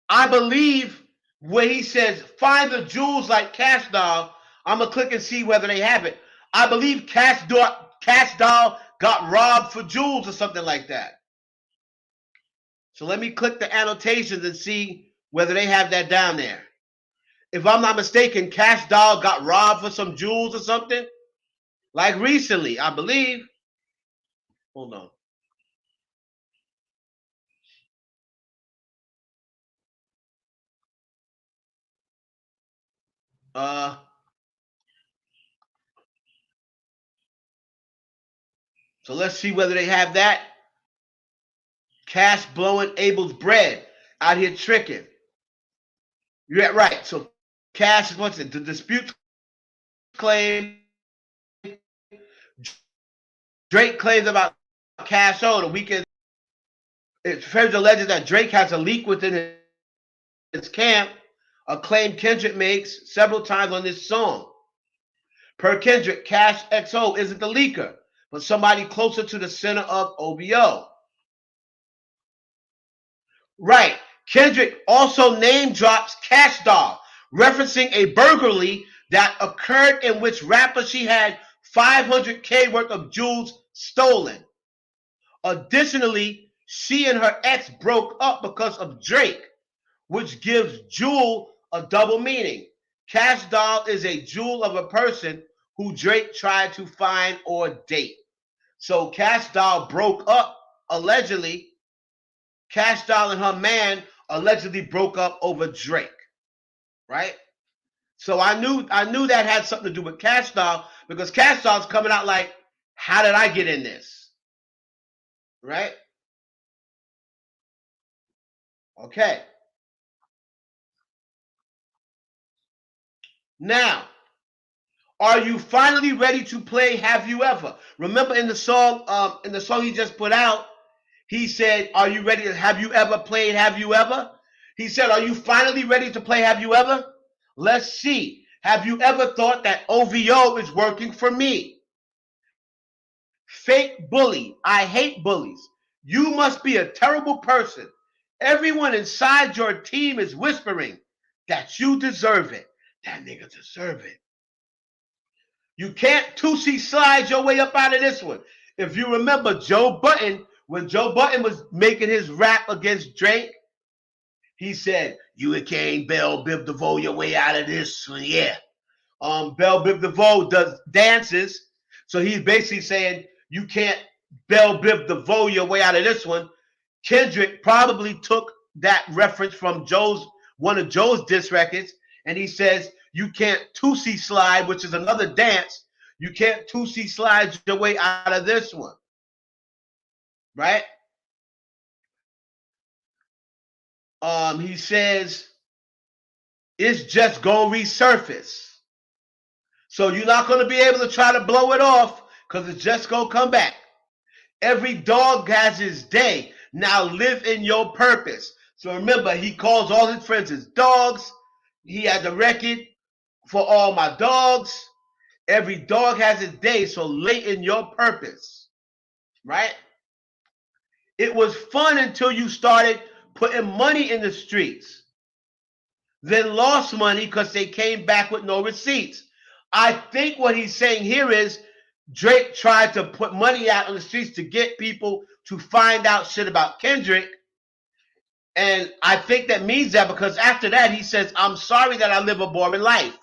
I believe when he says, find the jewels like Kash Doll, I'm going to click and see whether they have it. I believe Kash Doll got robbed for jewels or something like that. So let me click the annotations and see whether they have that down there. If I'm not mistaken, Kash Doll got robbed for some jewels or something. Like recently, I believe. Hold on. So let's see whether they have that. Cash blowing Abel's bread out here tricking. Yeah, right. So Cash is what's it? The dispute claim. Drake claims about Cash Doll the weekend. It's further alleged that Drake has a leak within his camp, a claim Kendrick makes several times on this song. Per Kendrick, Cash XO isn't the leaker, but somebody closer to the center of OVO. Right. Kendrick also name drops Kash Doll, referencing a burglary that occurred in which rapper she had $500K worth of jewels stolen. Additionally, she and her ex broke up because of Drake, which gives jewel a double meaning. Kash Doll is a jewel of a person who Drake tried to find or date. So Kash Doll broke up, allegedly. Kash Doll and her man allegedly broke up over Drake, right? So I knew that had something to do with Kash Doll, because Kash Doll's coming out like, how did I get in this? Right? Okay. Now, are you finally ready to play Have You Ever? Remember in the song he just put out, he said, are you ready to have you ever played Have You Ever? He said, are you finally ready to play Have You Ever? Let's see. Have you ever thought that OVO is working for me? Fake bully. I hate bullies. You must be a terrible person. Everyone inside your team is whispering that you deserve it. That nigga deserve it. You can't 2C slide your way up out of this one. If you remember Joe Budden, when Joe Budden was making his rap against Drake, he said, you can't Bell Biv DeVoe your way out of this one. Yeah. Bell Biv DeVoe does dances. So he's basically saying, you can't Bell Biv DeVoe your way out of this one. Kendrick probably took that reference from one of Joe's diss records, and he says, you can't 2C slide, which is another dance. You can't 2C slide your way out of this one. Right? He says, it's just going to resurface. So you're not going to be able to try to blow it off, because it's just going to come back. Every dog has his day. Now live in your purpose. So remember, he calls all his friends his dogs. He has a record for all my dogs. Every dog has his day, so lay in your purpose. Right? It was fun until you started putting money in the streets. Then lost money because they came back with no receipts. I think what he's saying here is Drake tried to put money out on the streets to get people to find out shit about Kendrick. And I think that means that, because after that he says, I'm sorry that I live a boring life.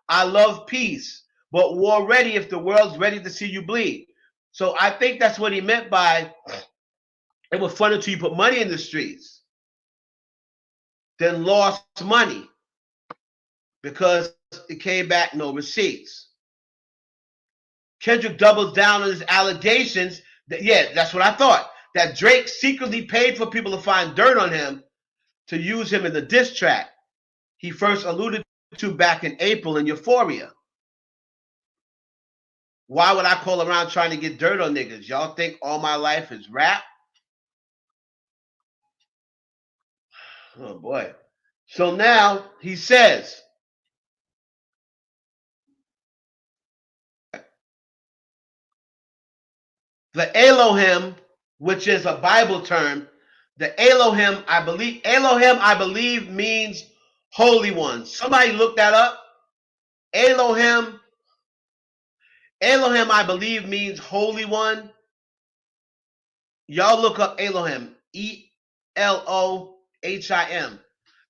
I love peace, but war ready if the world's ready to see you bleed. So I think that's what he meant by it was fun until you put money in the streets. Then lost money because it came back no receipts. Kendrick doubles down on his allegations that, yeah, that's what I thought, that Drake secretly paid for people to find dirt on him to use him in the diss track he first alluded to back in April in Euphoria. Why would I call around trying to get dirt on niggas? Y'all think all my life is rap? Oh boy. So now he says, the Elohim, which is a Bible term, the Elohim, I believe means holy one. Somebody look that up. Elohim, I believe means holy one. Y'all look up Elohim, Elohim.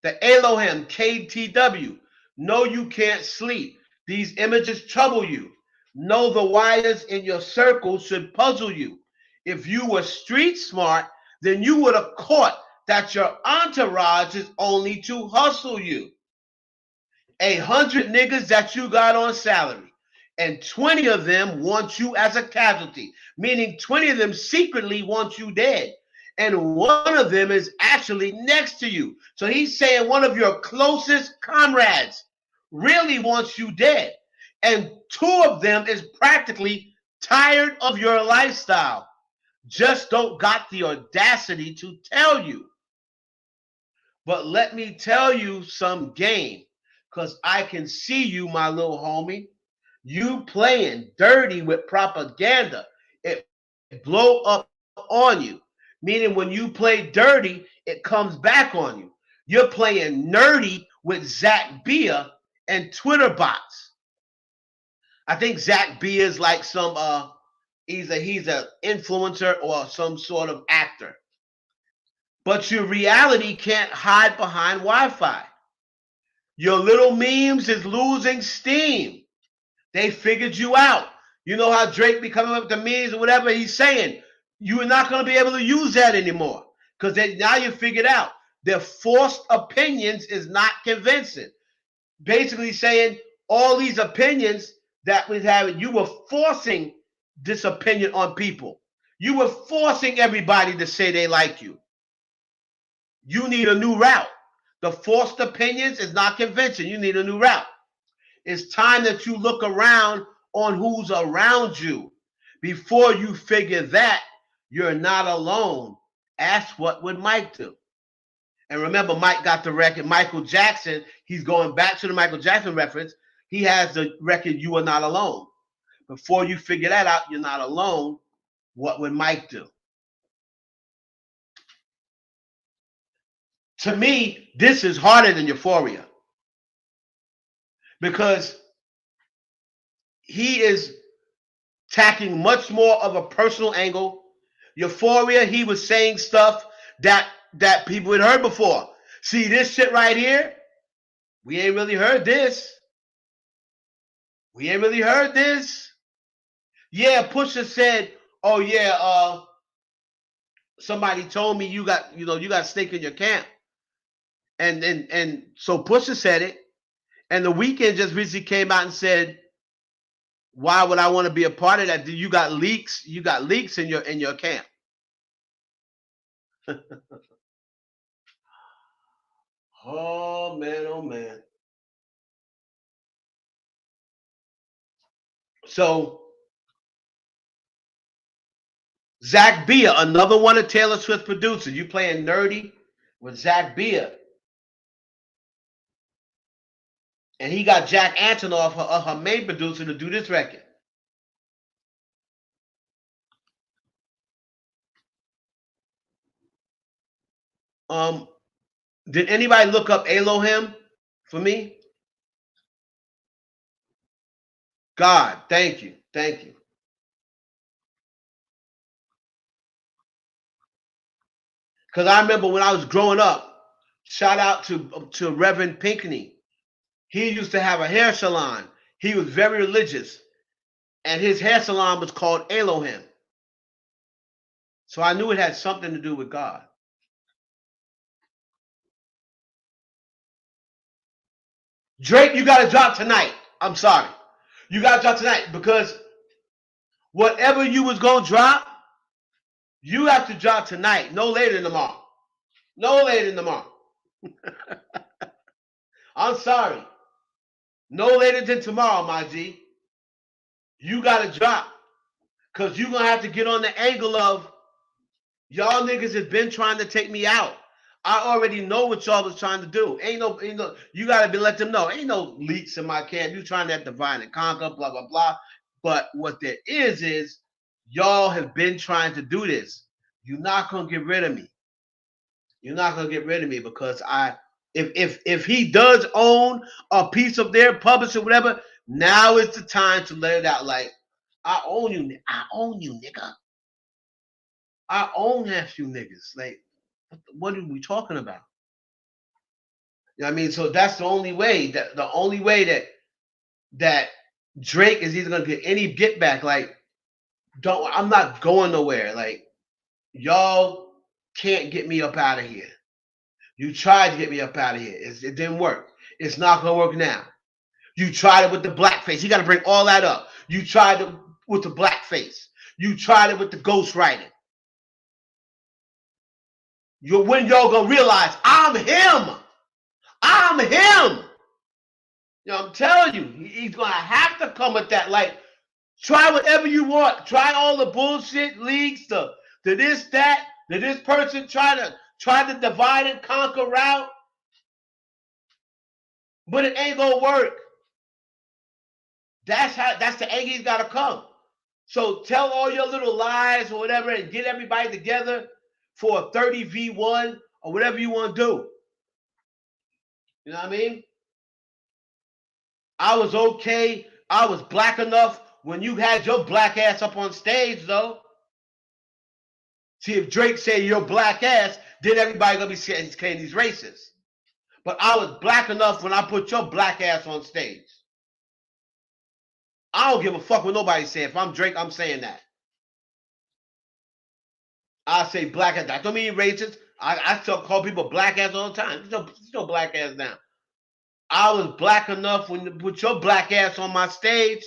The Elohim, KTW. No, you can't sleep. These images trouble you. Know the wires in your circle should puzzle you. If you were street smart, then you would have caught that your entourage is only to hustle you. 100 niggas that you got on salary, and 20 of them want you as a casualty, meaning 20 of them secretly want you dead. And one of them is actually next to you. So he's saying one of your closest comrades really wants you dead. And 2 of them is practically tired of your lifestyle. Just don't got the audacity to tell you. But let me tell you some game, because I can see you, my little homie. You playing dirty with propaganda. It blow up on you. Meaning when you play dirty, it comes back on you. You're playing nerdy with Zach Bia and Twitter bots. I think Zach Bia is like some he's an influencer or some sort of actor. But your reality can't hide behind Wi-Fi. Your little memes is losing steam. They figured you out. You know how Drake be coming up with the memes or whatever he's saying. You are not going to be able to use that anymore because now you figured out their forced opinions is not convincing. Basically saying all these opinions that we have, you were forcing this opinion on people. You were forcing everybody to say they like you. You need a new route. The forced opinions is not convincing. You need a new route. It's time that you look around on who's around you. Before you figure that, you're not alone. Ask what would Mike do. And remember, Mike got the record. Michael Jackson, he's going back to the Michael Jackson reference. He has the record, You Are Not Alone. Before you figure that out, you're not alone. What would Mike do? To me, this is harder than Euphoria. Because he is tacking much more of a personal angle. Euphoria, he was saying stuff that people had heard before. See this shit right here? We ain't really heard this. We ain't really heard this. Yeah, Pusha said, oh yeah, somebody told me you got a snake in your camp. And so Pusha said it. And The Weeknd just recently came out and said, why would I want to be a part of that? You got leaks. You got leaks in your camp. Oh man, oh man. So Zach Bia, another one of Taylor Swift producers. You playing nerdy with Zach Bia. And he got Jack Antonoff, her main producer, to do this record. Did anybody look up Elohim for me? God, thank you. Thank you. Because I remember when I was growing up, shout out to Reverend Pinckney. He used to have a hair salon. He was very religious. And his hair salon was called Elohim. So I knew it had something to do with God. Drake, you got to drop tonight. I'm sorry. You got to drop tonight because whatever you was going to drop, you have to drop tonight. No later than tomorrow. No later than tomorrow. I'm sorry. No later than tomorrow, my G. You got to drop. Because you're going to have to get on the angle of y'all niggas has been trying to take me out. I already know what y'all was trying to do. Ain't no, you got to let them know. Ain't no leaks in my camp. You trying to divide and conquer, blah, blah, blah. But what there is y'all have been trying to do this. You're not going to get rid of me. You're not going to get rid of me because if he does own a piece of their publish or whatever, now is the time to let it out. Like, I own you. I own you, nigga. I own half you niggas. Like, what are we talking about? You know what I mean? So that's the only way that Drake is either gonna get any get back. Like, I'm not going nowhere. Like, y'all can't get me up out of here. You tried to get me up out of here. It didn't work. It's not gonna work now. You tried it with the blackface. You got to bring all that up. You tried it with the blackface. You tried it with the ghostwriting. When y'all gonna realize I'm him? I'm him. I'm telling you, he's gonna have to come with that. Like, try whatever you want. Try all the bullshit leagues to this, that, to this person. Try to divide and conquer route, but it ain't gonna work. That's the angle he's gotta come. So tell all your little lies or whatever and get everybody together for a 30v1 or whatever you want to do. You know what I mean? I was okay. I was black enough when you had your black ass up on stage, though. See, if Drake say your black ass, then everybody gonna be saying he's racist. But I was black enough when I put your black ass on stage. I don't give a fuck what nobody say. If I'm Drake, I'm saying that. I say black ass. That don't mean racist. I still call people black ass all the time. There's no black ass now. I was black enough when you put your black ass on my stage.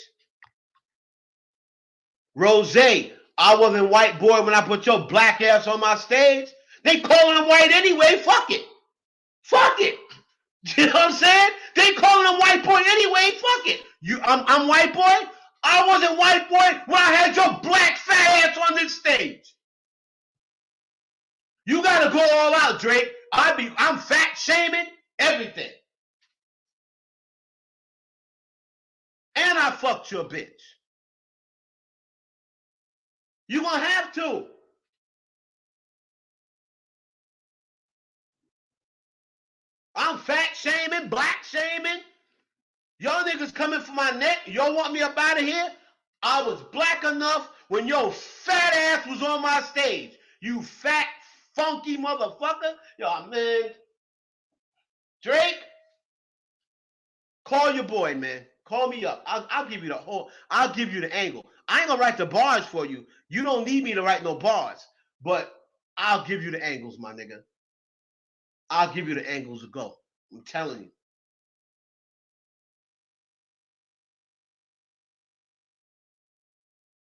Rose, I wasn't white boy when I put your black ass on my stage. They calling him white anyway. Fuck it. Fuck it. You know what I'm saying? They calling him white boy anyway. Fuck it. I'm white boy. I wasn't white boy when I had your black fat ass on this stage. You gotta go all out, Drake. I'm fat shaming everything. And I fucked your bitch. You gonna have to. I'm fat shaming, black shaming. Y'all niggas coming for my neck. Y'all want me up out of here? I was black enough when your fat ass was on my stage. You fat, funky motherfucker. Yo, man. Drake, call your boy, man. Call me up. I'll give you I'll give you the angle. I ain't gonna write the bars for you. You don't need me to write no bars. But I'll give you the angles, my nigga. I'll give you the angles to go. I'm telling you.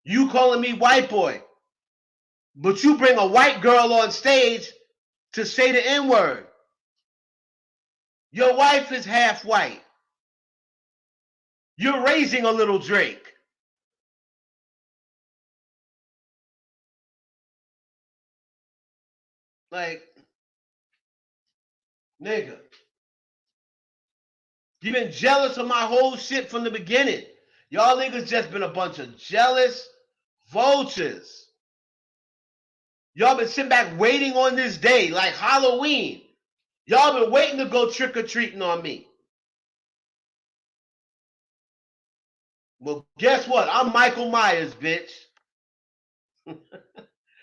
You calling me white boy, but you bring a white girl on stage to say the N-word. Your wife is half white. You're raising a little Drake. Like, nigga, you've been jealous of my whole shit from the beginning. Y'all niggas just been a bunch of jealous vultures. Y'all been sitting back waiting on this day like Halloween. Y'all been waiting to go trick-or-treating on me. Well, guess what? I'm Michael Myers, bitch.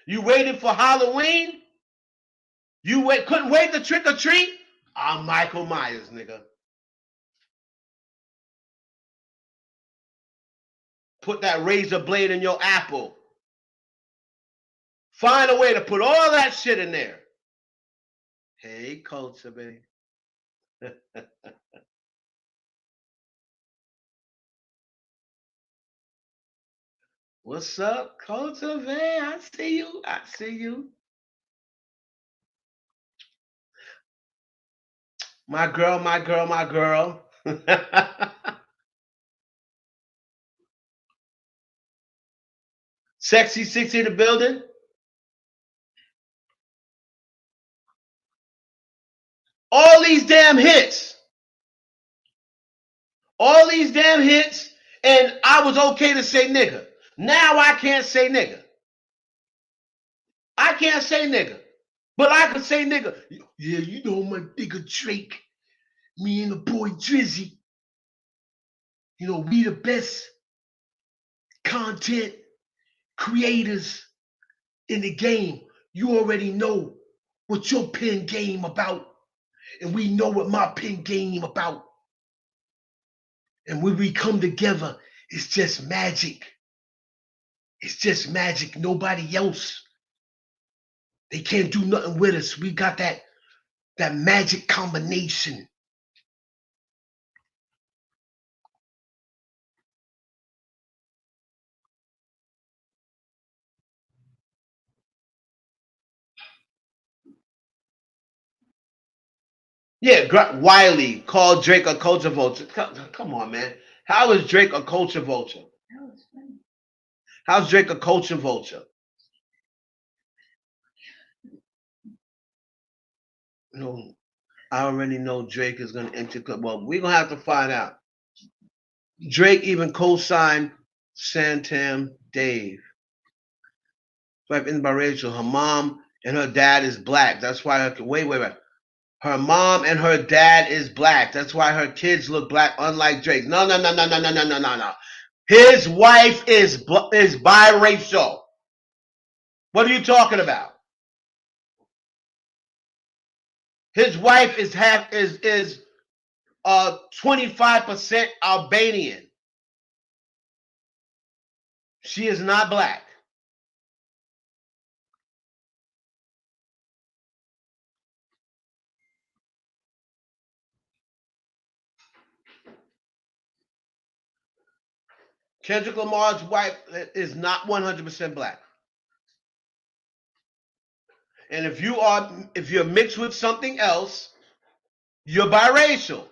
You waiting for Halloween? You couldn't wait to trick-or-treat? I'm Michael Myers, nigga. Put that razor blade in your apple. Find a way to put all that shit in there. Hey, culture, baby. What's up, culture, man? I see you. I see you. My girl, my girl, my girl. Sexy 60 in the building. All these damn hits. All these damn hits, and I was okay to say nigga. Now I can't say nigga. I can't say nigga. But I can say nigga. Yeah, you know my nigga Drake. Me and the boy Drizzy. You know, we the best content creators in the game. You already know what your pen game about. And we know what my pen game about. And when we come together, it's just magic. It's just magic. Nobody else. They can't do nothing with us. We got that magic combination. Yeah, Wiley called Drake a culture vulture. Come on, man. How is Drake a culture vulture? How's Drake a culture vulture? No, I already know Drake is going to enter club. Well, we're going to have to find out. Drake even co-signed Santam Dave. Wife in biracial. Her mom and her dad is black. That's why her wait. Her mom and her dad is black. That's why her kids look black, unlike Drake. No. His wife is biracial. What are you talking about? His wife is 25% Albanian. She is not black. Kendrick Lamar's wife is not 100% black. And if you're mixed with something else, you're biracial.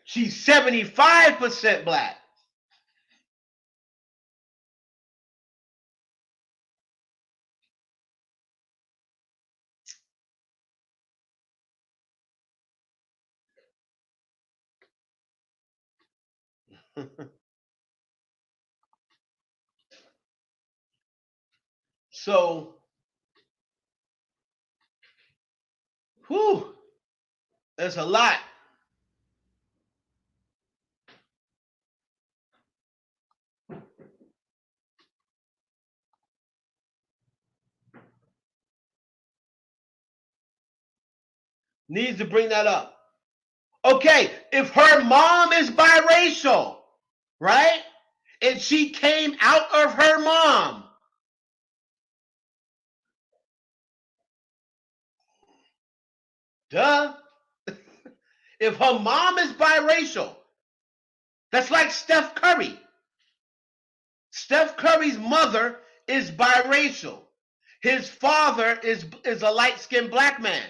She's 75% black. So, whew, there's a lot. Needs to bring that up. Okay, if her mom is biracial, right? And she came out of her mom. Duh. If her mom is biracial, that's like Steph Curry. Steph Curry's mother is biracial. His father is a light-skinned black man.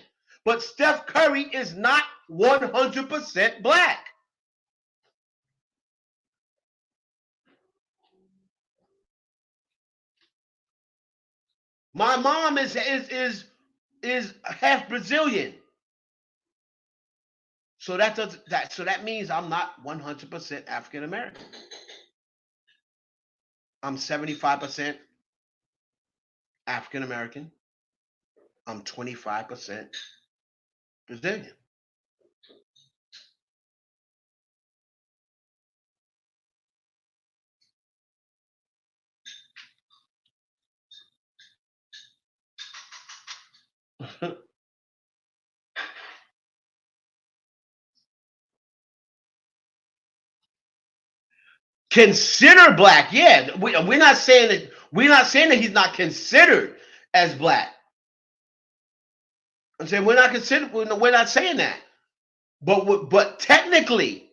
But Steph Curry is not 100% black. My mom is half Brazilian. So that means I'm not 100% African American. I'm 75% African American. I'm 25% Brazilian. Consider black, yeah. We're not saying that he's not considered as black. I'm saying we're not saying that. But technically,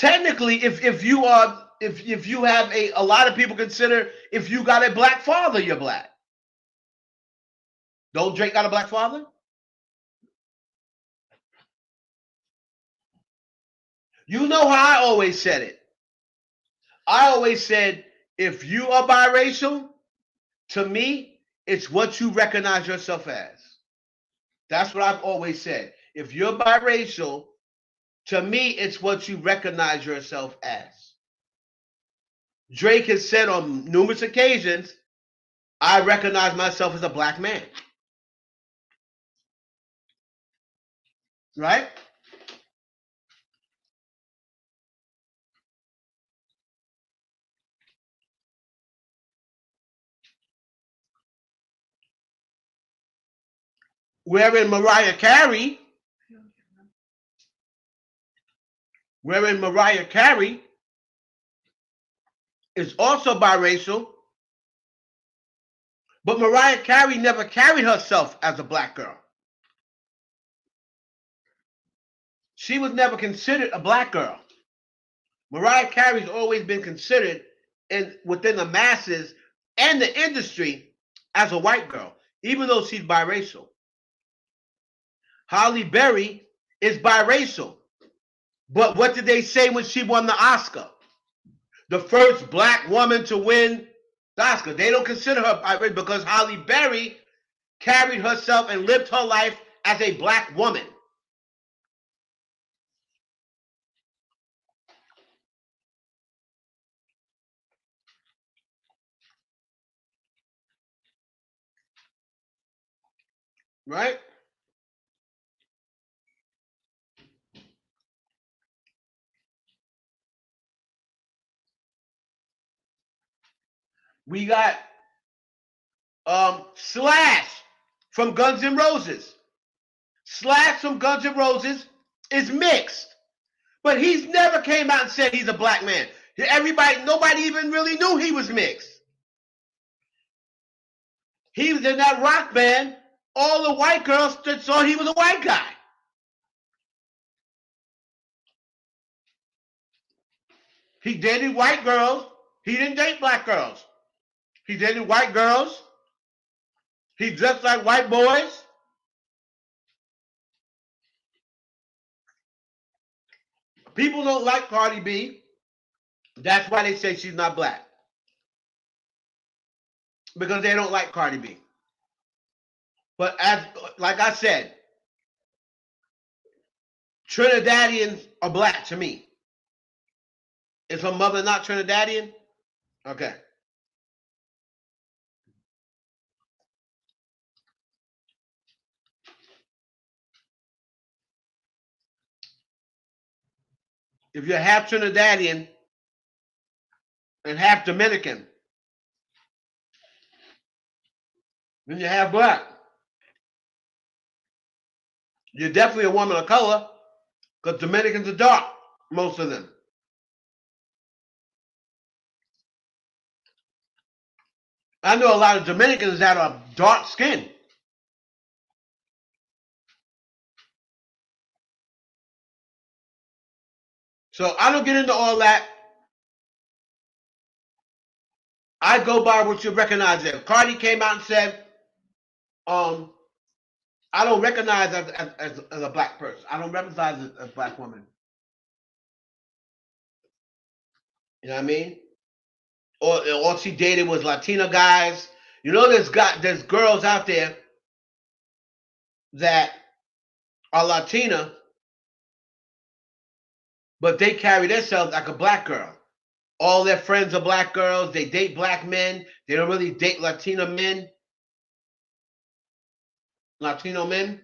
if you are if you have a lot of people consider if you got a black father, you're black. Don't Drake got a black father? You know how I always said it. I always said if you are biracial, to me, it's what you recognize yourself as. That's what I've always said. If you're biracial, to me, it's what you recognize yourself as. Drake has said on numerous occasions, I recognize myself as a black man. Right? Wherein Mariah Carey Wherein Mariah Carey is also biracial, but Mariah Carey never carried herself as a black girl. She was never considered a black girl. Mariah Carey's always been considered within the masses and the industry as a white girl, even though she's biracial. Halle Berry is biracial. But what did they say when she won the Oscar? The first black woman to win the Oscar. They don't consider her biracial because Halle Berry carried herself and lived her life as a black woman. Right? We got Slash from Guns N' Roses. Slash from Guns N' Roses is mixed, but he's never came out and said he's a black man. Nobody even really knew he was mixed. He was in that rock band. All the white girls thought he was a white guy. He dated white girls. He didn't date black girls. He dated white girls. He dressed like white boys. People don't like Cardi B. That's why they say she's not black. Because they don't like Cardi B. But like I said, Trinidadians are black to me. Is her mother not Trinidadian? Okay. If you're half Trinidadian and half Dominican, then you're half black. You're definitely a woman of color because Dominicans are dark, most of them. I know a lot of Dominicans that are dark skinned. So I don't get into all that. I go by what you recognize it. Cardi came out and said, I don't recognize as a black person. I don't recognize as a black woman. You know what I mean? Or all she dated was Latina guys. You know, there's girls out there that are Latina, but they carry themselves like a black girl. All their friends are black girls. They date black men. They don't really date Latino men. Latino men.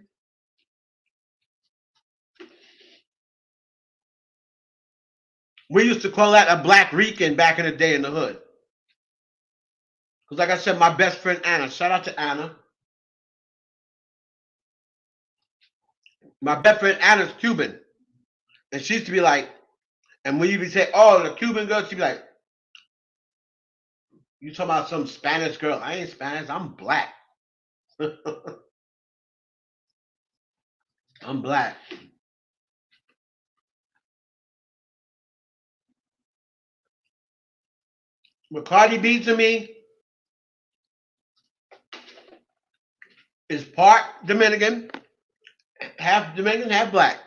We used to call that a black Rican back in the day in the hood. Because like I said, my best friend Anna, shout out to Anna. My best friend Anna's Cuban. And she used to be like, and when you be say, oh, the Cuban girl, she'd be like, you talking about some Spanish girl? I ain't Spanish, I'm black. I'm black. But Cardi B to me is part Dominican, half Dominican, half black.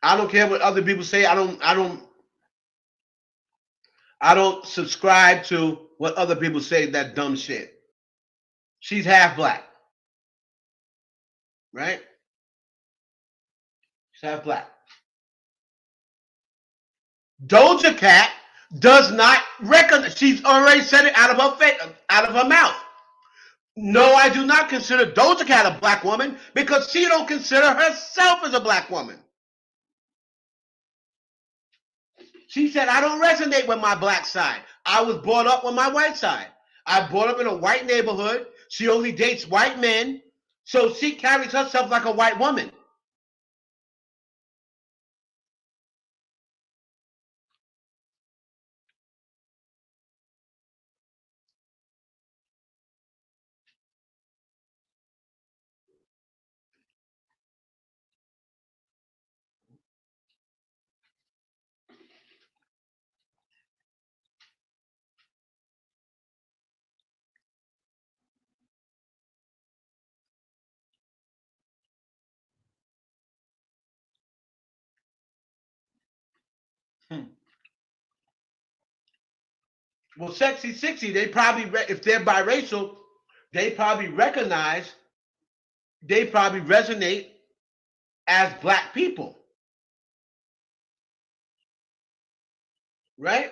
I don't care what other people say. I don't subscribe to what other people say, that dumb shit. She's half black. Right? She's half black. Doja Cat does not recognize. She's already said it out of her face, out of her mouth. No, I do not consider Doja Cat a black woman because she don't consider herself as a black woman. She said, I don't resonate with my black side. I was brought up with my white side. I brought up in a white neighborhood. She only dates white men. So she carries herself like a white woman. Well, Sexy 60, they probably, if they're biracial, they probably recognize, they probably resonate as black people. Right?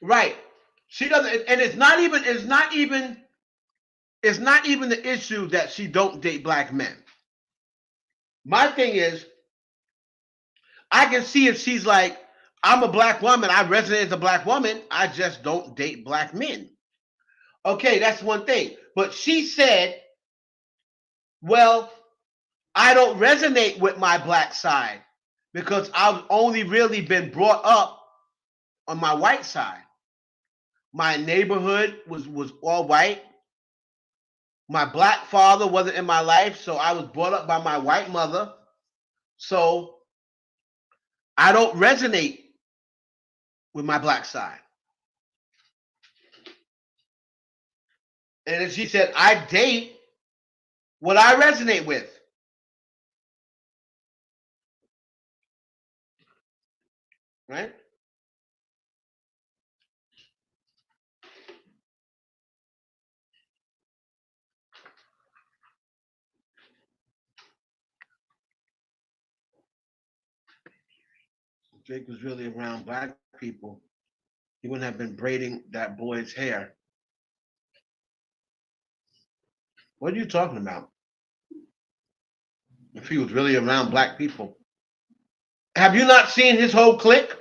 Right. She doesn't, and it's not even the issue that she don't date black men. My thing is, I can see if she's like, I'm a black woman, I resonate as a black woman, I just don't date black men. Okay, that's one thing. But she said, well, I don't resonate with my black side because I've only really been brought up on my white side. My neighborhood was all white. My black father wasn't in my life, so I was brought up by my white mother. So I don't resonate with my black side. And then she said, I date what I resonate with. Right? If Drake was really around black people, he wouldn't have been braiding that boy's hair. What are you talking about? If he was really around black people. Have you not seen his whole clique?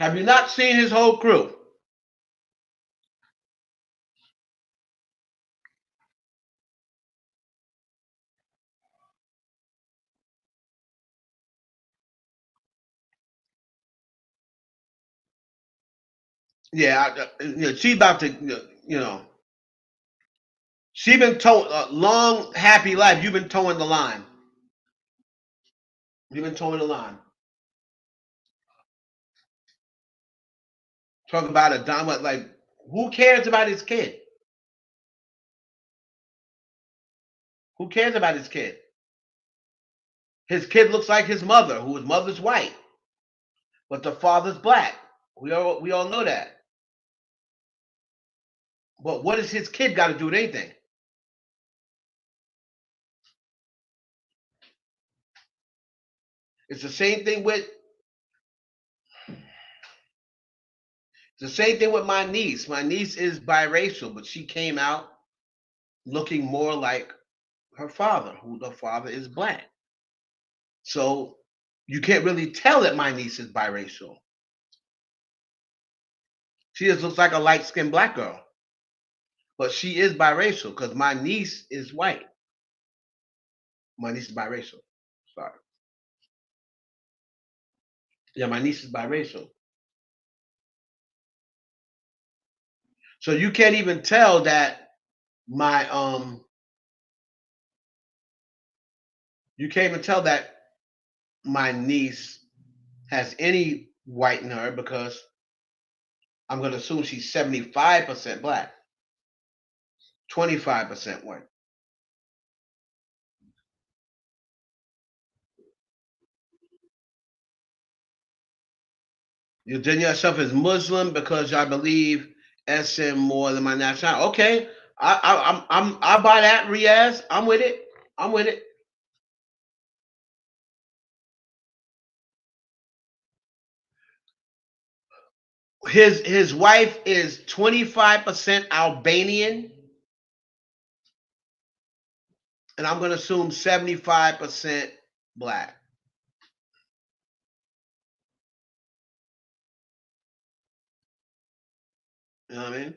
Have you not seen his whole crew? Yeah, she's about to, you know, she been towing a long, happy life. You've been towing the line. You've been towing the line. Talk about a dime, like, who cares about his kid? Who cares about his kid? His kid looks like his mother, whose mother's white, but the father's black. We all know that. But what does his kid got to do with anything? It's the same thing with my niece. My niece is biracial, but she came out looking more like her father, who the father is black. So you can't really tell that my niece is biracial. She just looks like a light skinned black girl. But she is biracial because my niece is white. My niece is biracial. Sorry. Yeah, my niece is biracial. So you can't even tell that my you can't even tell that my niece has any white in her because I'm going to assume she's 75% black, 25% white. You deny yourself as Muslim because I believe SM more than my nationality. Okay, I buy that, Riaz. I'm with it. I'm with it. His wife is 25% Albanian, and I'm gonna assume 75% black. You know what I mean?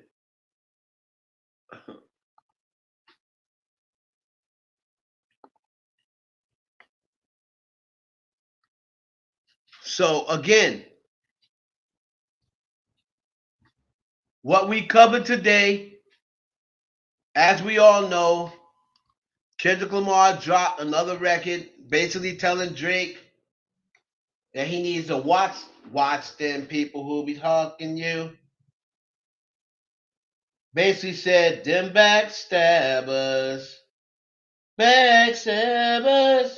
So again, What we covered today, as we all know, Kendrick Lamar dropped another record, basically telling Drake that he needs to watch them people who be talking you. Basically said, them backstabbers. Backstabbers.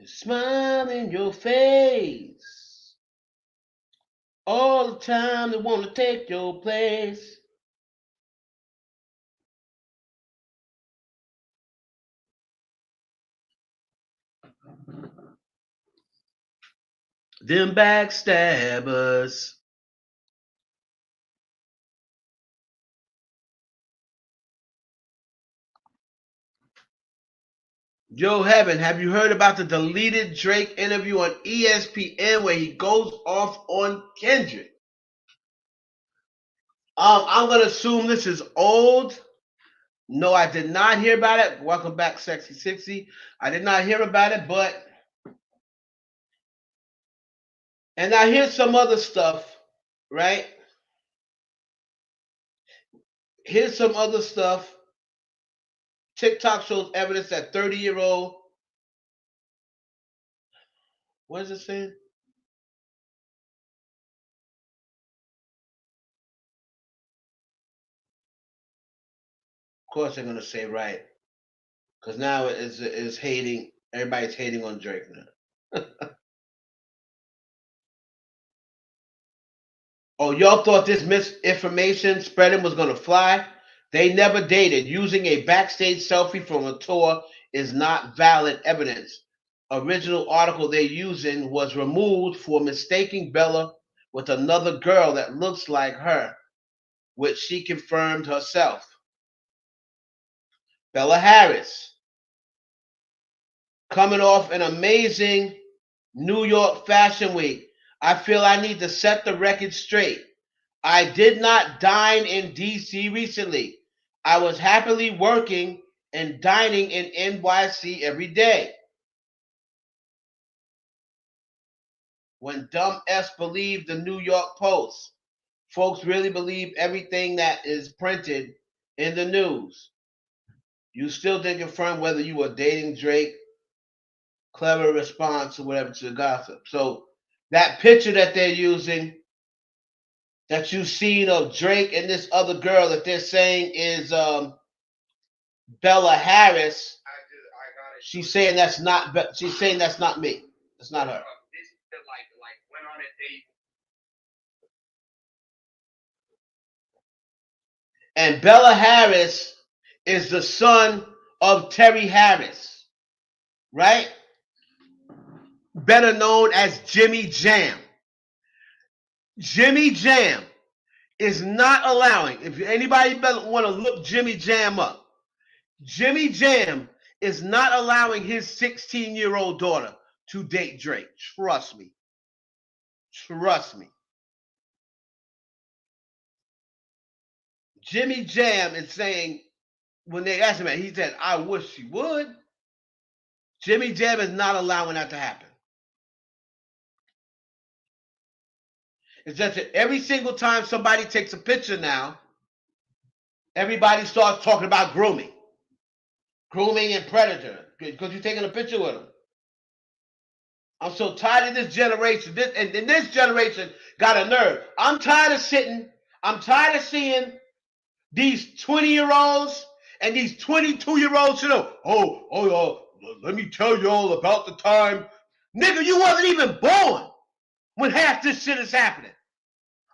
Smile in your face. All the time they want to take your place. Them backstabbers. Joe Heaven, have you heard about the deleted Drake interview on ESPN where he goes off on Kendrick? I'm gonna assume this is old. No, I did not hear about it. Welcome back, Sexy 60. I did not hear about it, and I hear some other stuff, right? Here's some other stuff. TikTok shows evidence that 30-year-old, what is it saying? Of course they're gonna say right, because now it's hating. Everybody's hating on Drake now. Oh, y'all thought this misinformation spreading was gonna fly? They never dated. Using a backstage selfie from a tour is not valid evidence. Original article they're using was removed for mistaking Bella with another girl that looks like her, which she confirmed herself. Bella Harris, coming off an amazing New York Fashion Week. I feel I need to set the record straight. I did not dine in DC recently. I was happily working and dining in NYC every day. When Dumb S believed the New York Post, folks really believe everything that is printed in the news. You still didn't confirm whether you were dating Drake. Clever response or whatever to the gossip. So that picture that they're using, that you've seen of Drake and this other girl that they're saying is Bella Harris. She's saying that's not. She's saying that's not me. It's not her. And Bella Harris is the son of Terry Harris, right? Better known as Jimmy Jam. Jimmy Jam is not allowing, if anybody want to look Jimmy Jam up, Jimmy Jam is not allowing his 16-year-old daughter to date Drake. Trust me. Trust me. Jimmy Jam is saying, when they asked him that, he said, I wish she would. Jimmy Jam is not allowing that to happen. It's just that every single time somebody takes a picture now, everybody starts talking about grooming. Grooming and predator. Because you're taking a picture with them. I'm so tired of this generation. This generation got a nerve. I'm tired of seeing these 20-year-olds and these 22-year-olds, let me tell you all about the time. Nigga, you wasn't even born when half this shit is happening.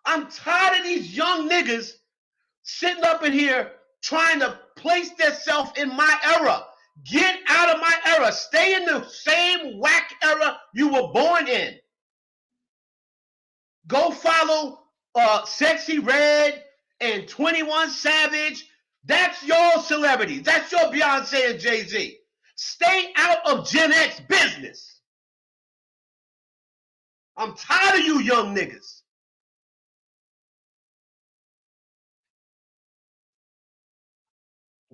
I'm tired of these young niggas sitting up in here trying to place themselves in my era. Get out of my era. Stay in the same whack era you were born in. Go follow Sexy Red and 21 Savage. That's your celebrity. That's your Beyonce and Jay-Z. Stay out of Gen X business. I'm tired of you young niggas.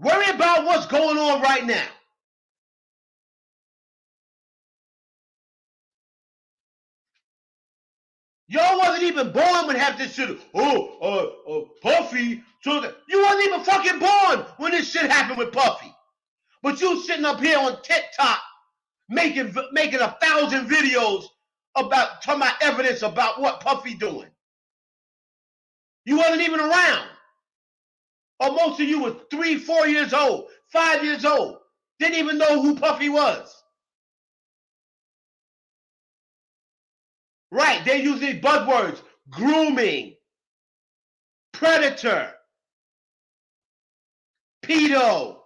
Worry about what's going on right now. Y'all wasn't even born when half this shit. Puffy. You wasn't even fucking born when this shit happened with Puffy. But you sitting up here on TikTok making 1,000 videos about talking about evidence about what Puffy doing. You wasn't even around. Or most of you were 3, 4 years old, 5 years old. Didn't even know who Puffy was. Right, they use these buzzwords. Grooming. Predator. Pedo.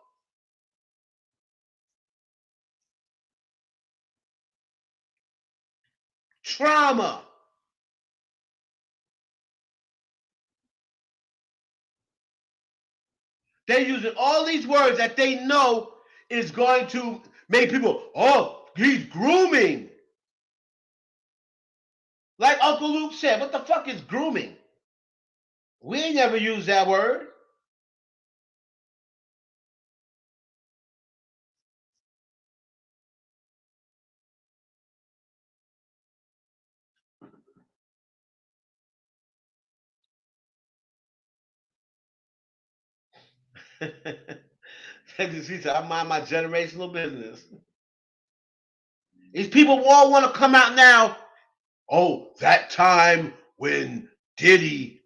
Trauma. They're using all these words that they know is going to make people, oh, he's grooming. Like Uncle Luke said, what the fuck is grooming? We ain't never used that word. He said, I mind my generational business. These people all want to come out now. Oh, that time when Diddy.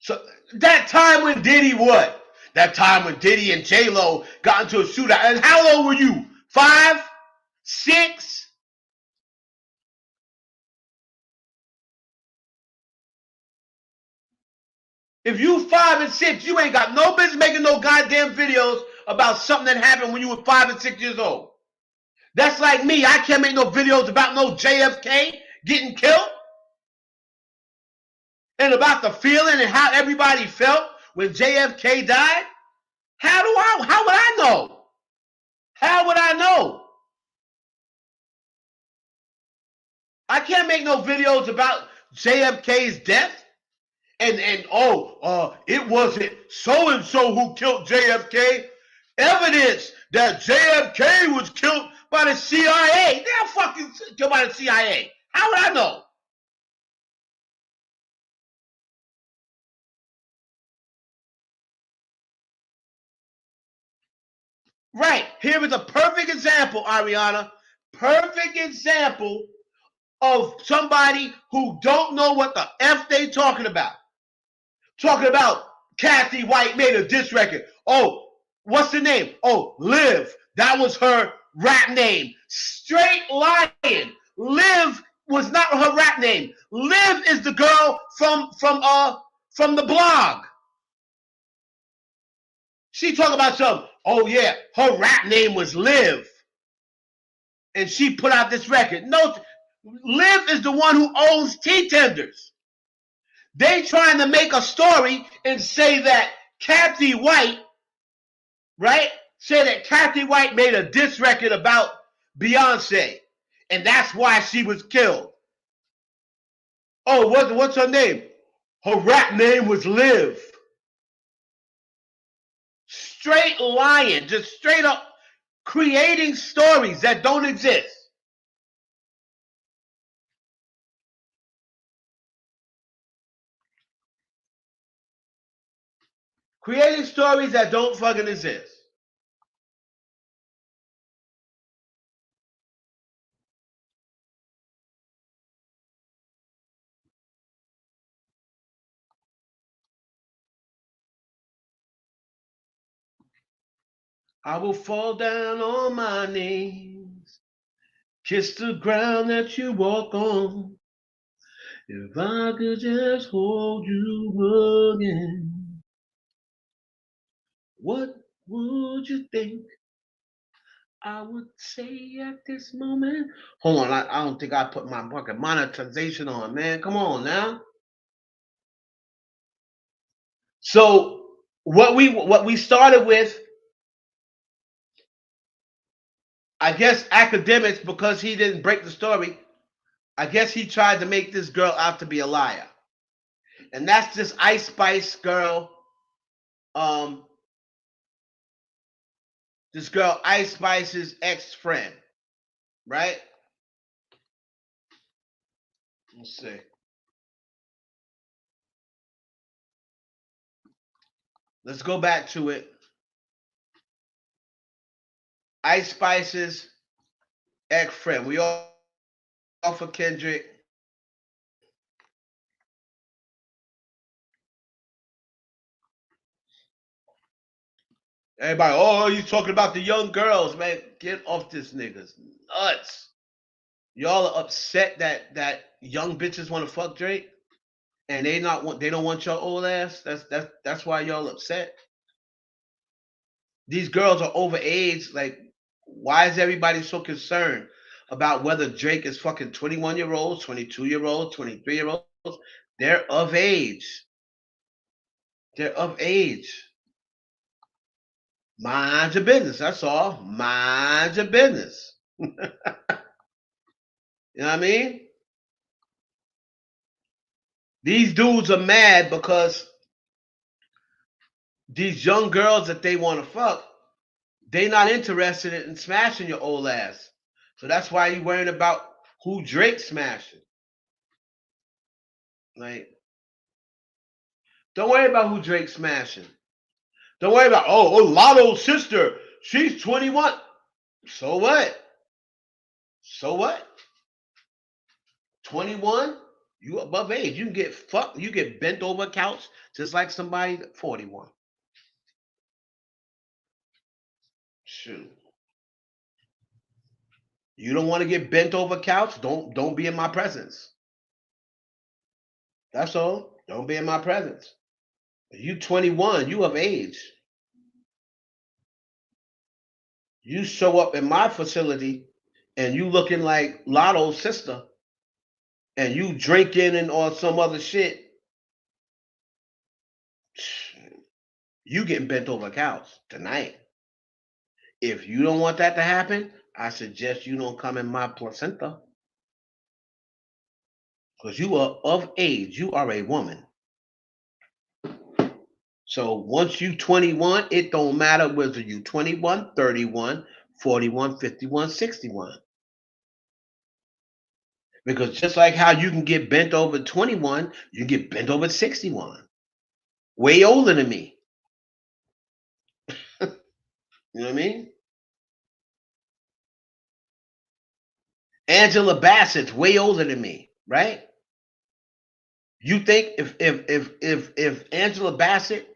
So that time when Diddy what? That time when Diddy and J-Lo got into a shootout. And how old were you? 5? 6? If you 5 and 6, you ain't got no business making no goddamn videos about something that happened when you were 5 and 6 years old. That's like me. I can't make no videos about no JFK getting killed. And about the feeling and how everybody felt when JFK died. How would I know? How would I know? I can't make no videos about JFK's death. And it wasn't so and so who killed JFK. Evidence that JFK was killed by the CIA. They're fucking killed by the CIA. How would I know? Right. Here is a perfect example, Ariana. Perfect example of somebody who don't know what the F they talking about. Talking about Kathy White made a diss record. Oh, what's the name? Oh, Liv. That was her rap name. Straight lying. Liv was not her rap name. Liv is the girl from the blog. She talking about something. Oh yeah, her rap name was Liv. And she put out this record. No, Liv is the one who owns T-Tenders. They trying to make a story and say that Kathy White, right? Say that Kathy White made a diss record about Beyonce. And that's why she was killed. Oh, what's her name? Her rap name was Liv. Straight lying, just straight up creating stories that don't exist. Creating stories that don't fucking exist. I will fall down on my knees, kiss the ground that you walk on. If I could just hold you again, what would you think I would say at this moment? Hold on, I don't think I put my fucking monetization on, man. Come on now. So what we started with, I guess academics, because he didn't break the story, I guess he tried to make this girl out to be a liar. And that's this Ice Spice girl. This girl, Ice Spice's ex-friend, right? Let's see. Let's go back to it. Ice Spice's ex-friend. We all for Kendrick. Everybody, oh, you talking about the young girls, man. Get off this niggas. Nuts. Y'all are upset that young bitches want to fuck Drake and they don't want your old ass. That's why y'all upset. These girls are over age. Like, why is everybody so concerned about whether Drake is fucking 21-year-olds, 22-year-olds, 23-year-olds? They're of age. They're of age. Mind your business. That's all. Mind your business. You know what I mean? These dudes are mad because these young girls that they want to fuck, they not interested in smashing your old ass. So that's why you worrying about who Drake smashing. Like, don't worry about who Drake smashing. Don't worry about, oh, Lotto's sister, she's 21. So what? So what? 21? You above age. You can get fucked. You get bent over a couch just like somebody 41. Shoot. You don't want to get bent over a couch? Don't be in my presence. That's all. Don't be in my presence. You 21, you of age. You show up in my facility and you looking like Lotto's sister and you drinking and all some other shit. You getting bent over a couch tonight. If you don't want that to happen, I suggest you don't come in my placenta. Because you are of age. You are a woman. So once you 21, it don't matter whether you 21, 31, 41, 51, 61. Because just like how you can get bent over 21, you get bent over 61. Way older than me. You know what I mean? Angela Bassett's way older than me, right? You think if Angela Bassett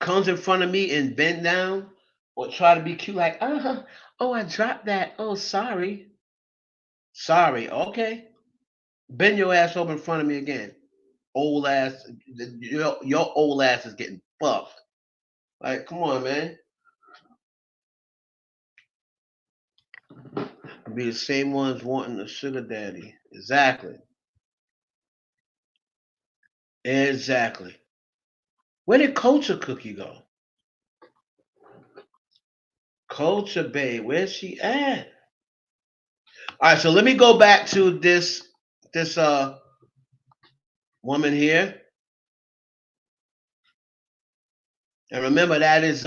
comes in front of me and bend down or try to be cute, like, oh, I dropped that. Oh, sorry. Sorry. Okay. Bend your ass over in front of me again. Old ass. Your old ass is getting fucked. Like, come on, man. Be the same ones wanting a sugar daddy. Exactly. Exactly. Where did Culture Cookie go? Culture Babe, where's she at? All right, so let me go back to this woman here. And remember that is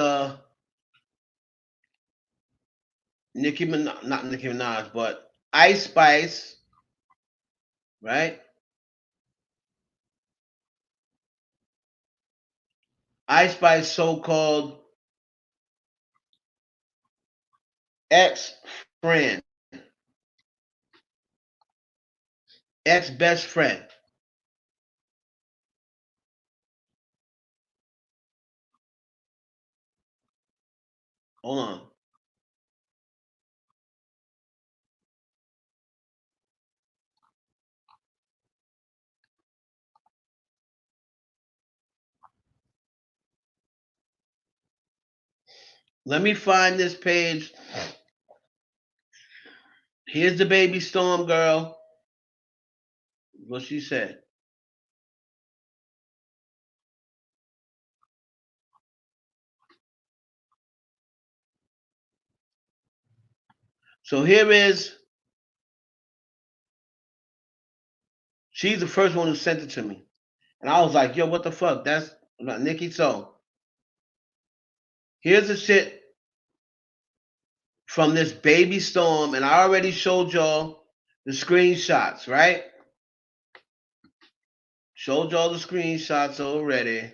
Nicki Minaj, not Nicki Minaj, but Ice Spice, right? Ice Spice so-called ex-friend, ex-best friend. Hold on. Let me find this page. Here's the baby storm girl. What she said. So here is, she's the first one who sent it to me. And I was like, yo, what the fuck? That's Nicki. So here's the shit from this baby storm, and I already showed y'all the screenshots, right? Showed y'all the screenshots already.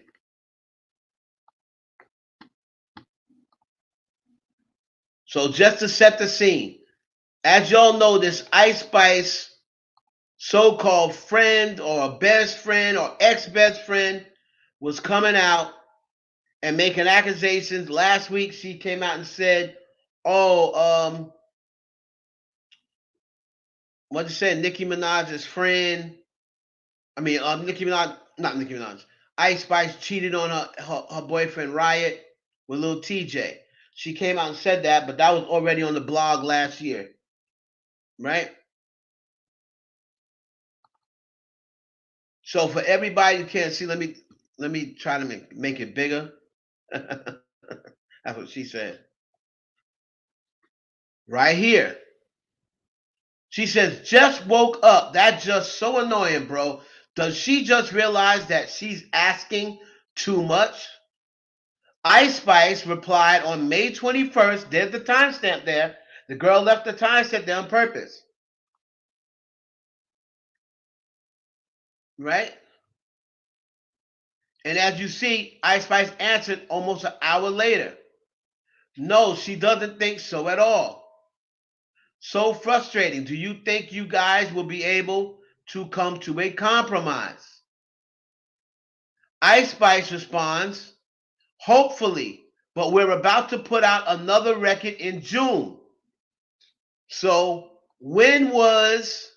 So just to set the scene, as y'all know, this Ice Spice so-called friend or a best friend or ex-best friend was coming out and making accusations. Last week she came out and said, oh, what'd you say, Nicki Minaj's friend, Nicki Minaj, not Nicki Minaj, Ice Spice cheated on her boyfriend Riot with Lil TJ. She came out and said that, but that was already on the blog last year, right? So for everybody who can't see, let me try to make it bigger. That's what she said. Right here. She says, just woke up. That's just so annoying, bro. Does she just realize that she's asking too much? Ice Spice replied on May 21st. There's the timestamp there. The girl left the timestamp there on purpose. Right? And as you see, Ice Spice answered almost an hour later. No, she doesn't think so at all. So frustrating. Do you think you guys will be able to come to a compromise? Ice Spice responds, hopefully, but we're about to put out another record in June. So when was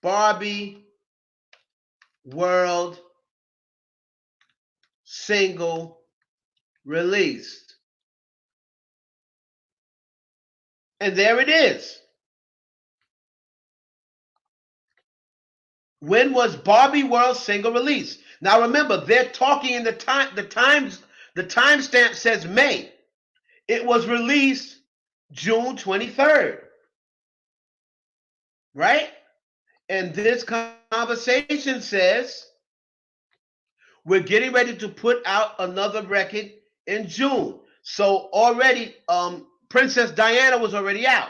Barbie World single released? And there it is. When was Barbie World single released? Now remember, they're talking in the timestamp says May. It was released June 23rd. Right? And this conversation says we're getting ready to put out another record in June. So already Princess Diana was already out,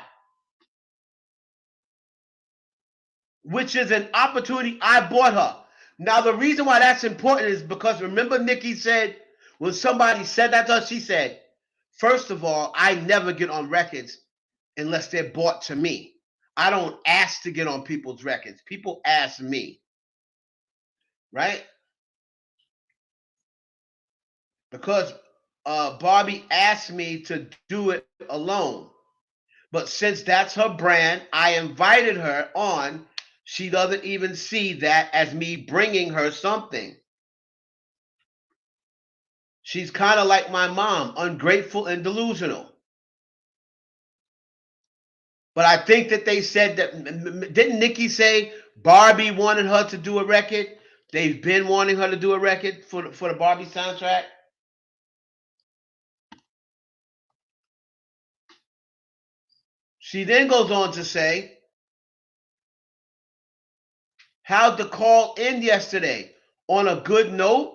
which is an opportunity I bought her. Now, the reason why that's important is because remember Nicki said, when somebody said that to her, she said, first of all, I never get on records unless they're bought to me. I don't ask to get on people's records. People ask me. Right? Because Barbie asked me to do it alone. But since that's her brand, I invited her on. She doesn't even see that as me bringing her something. She's kind of like my mom, ungrateful and delusional. But I think that they said that, didn't Nicki say Barbie wanted her to do a record? They've been wanting her to do a record for the Barbie soundtrack. She then goes on to say, how'd the call end yesterday? On a good note?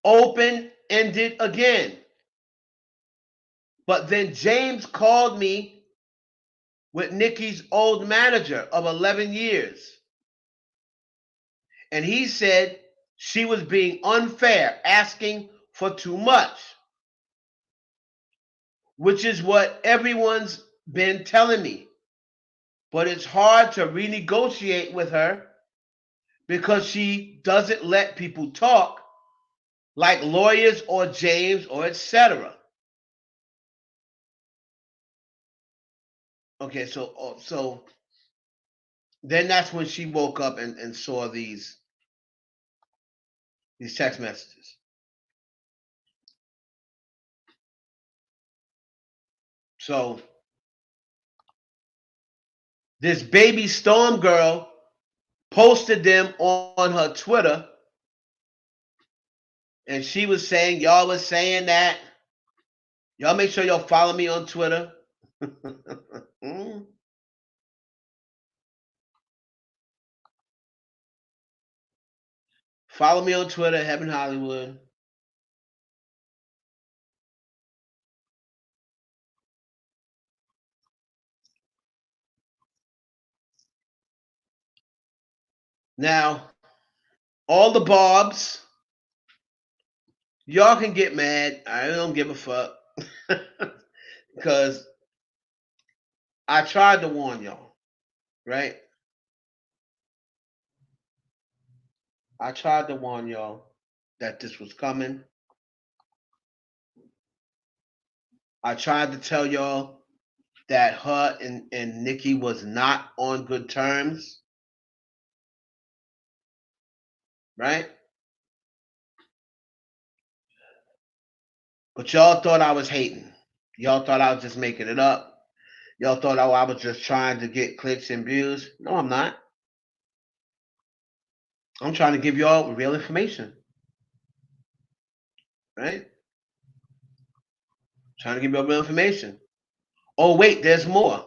Open-ended again. But then James called me with Nicki's old manager of 11 years. And he said she was being unfair, asking for too much. Which is what everyone's been telling me. But it's hard to renegotiate with her because she doesn't let people talk like lawyers or James or etc. Okay, so then that's when she woke up and saw these text messages. So this baby Storm girl posted them on her Twitter, and she was saying, y'all was saying that. Y'all make sure y'all follow me on Twitter. Follow me on Twitter, Heaven Hollywood. Now, all the Bobs, y'all can get mad. I don't give a fuck. Because I tried to warn y'all, right? I tried to warn y'all that this was coming. I tried to tell y'all that her and Nicki was not on good terms, right? But y'all thought I was hating. Y'all thought I was just making it up. Y'all thought I was just trying to get clicks and views. No, I'm not. I'm trying to give y'all real information, right? Trying to give y'all real information. Oh, wait, there's more.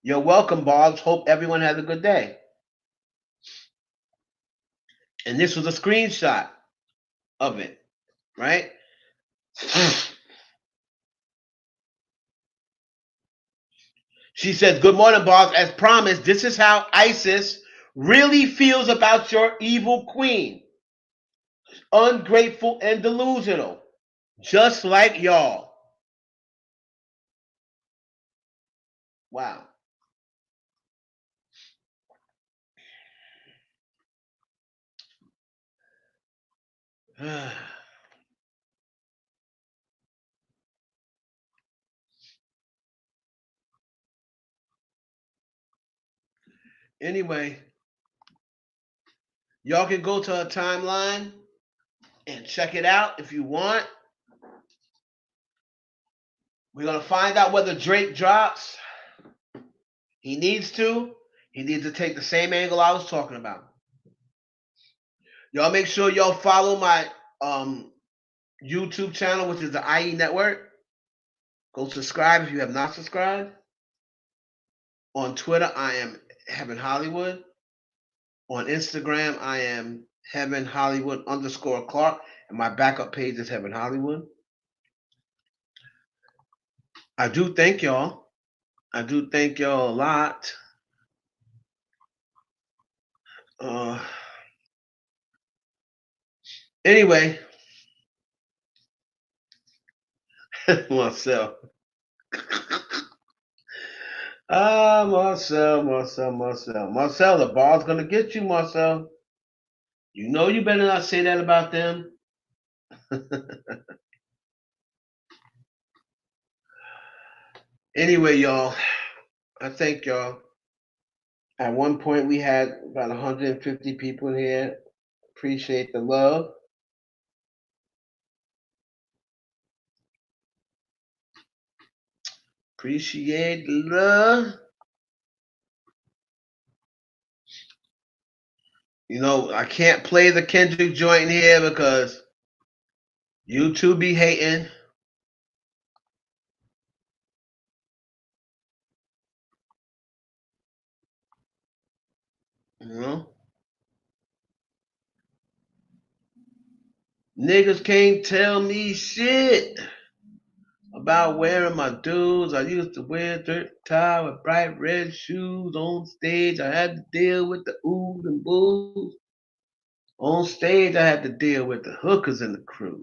You're welcome, Bobs. Hope everyone has a good day. And this was a screenshot of it, right? She says, "Good morning, Bobs. As promised, this is how ISIS really feels about your evil queen. Ungrateful and delusional, just like y'all." Wow. Anyway, y'all can go to her timeline and check it out if you want. We're going to find out whether Drake drops. He needs to. He needs to take the same angle I was talking about. Y'all make sure y'all follow my YouTube channel, which is the IE Network. Go subscribe if you have not subscribed. On Twitter, I am Heaven Hollywood. On Instagram, I am Heaven Hollywood _Clark. And my backup page is Heaven Hollywood. I do thank y'all. I do thank y'all a lot. Anyway, Marcel. Marcel. Marcel, the ball's gonna get you, Marcel. You know you better not say that about them. Anyway, y'all, I thank y'all. At one point, we had about 150 people in here. Appreciate the love. Appreciate the love. You know, I can't play the Kendrick joint here because YouTube be hating. You know? Niggas can't tell me shit about wearing my dues. I used to wear dirt tie with bright red shoes on stage. I had to deal with the oohs and boos. On stage, I had to deal with the hookers and the crews.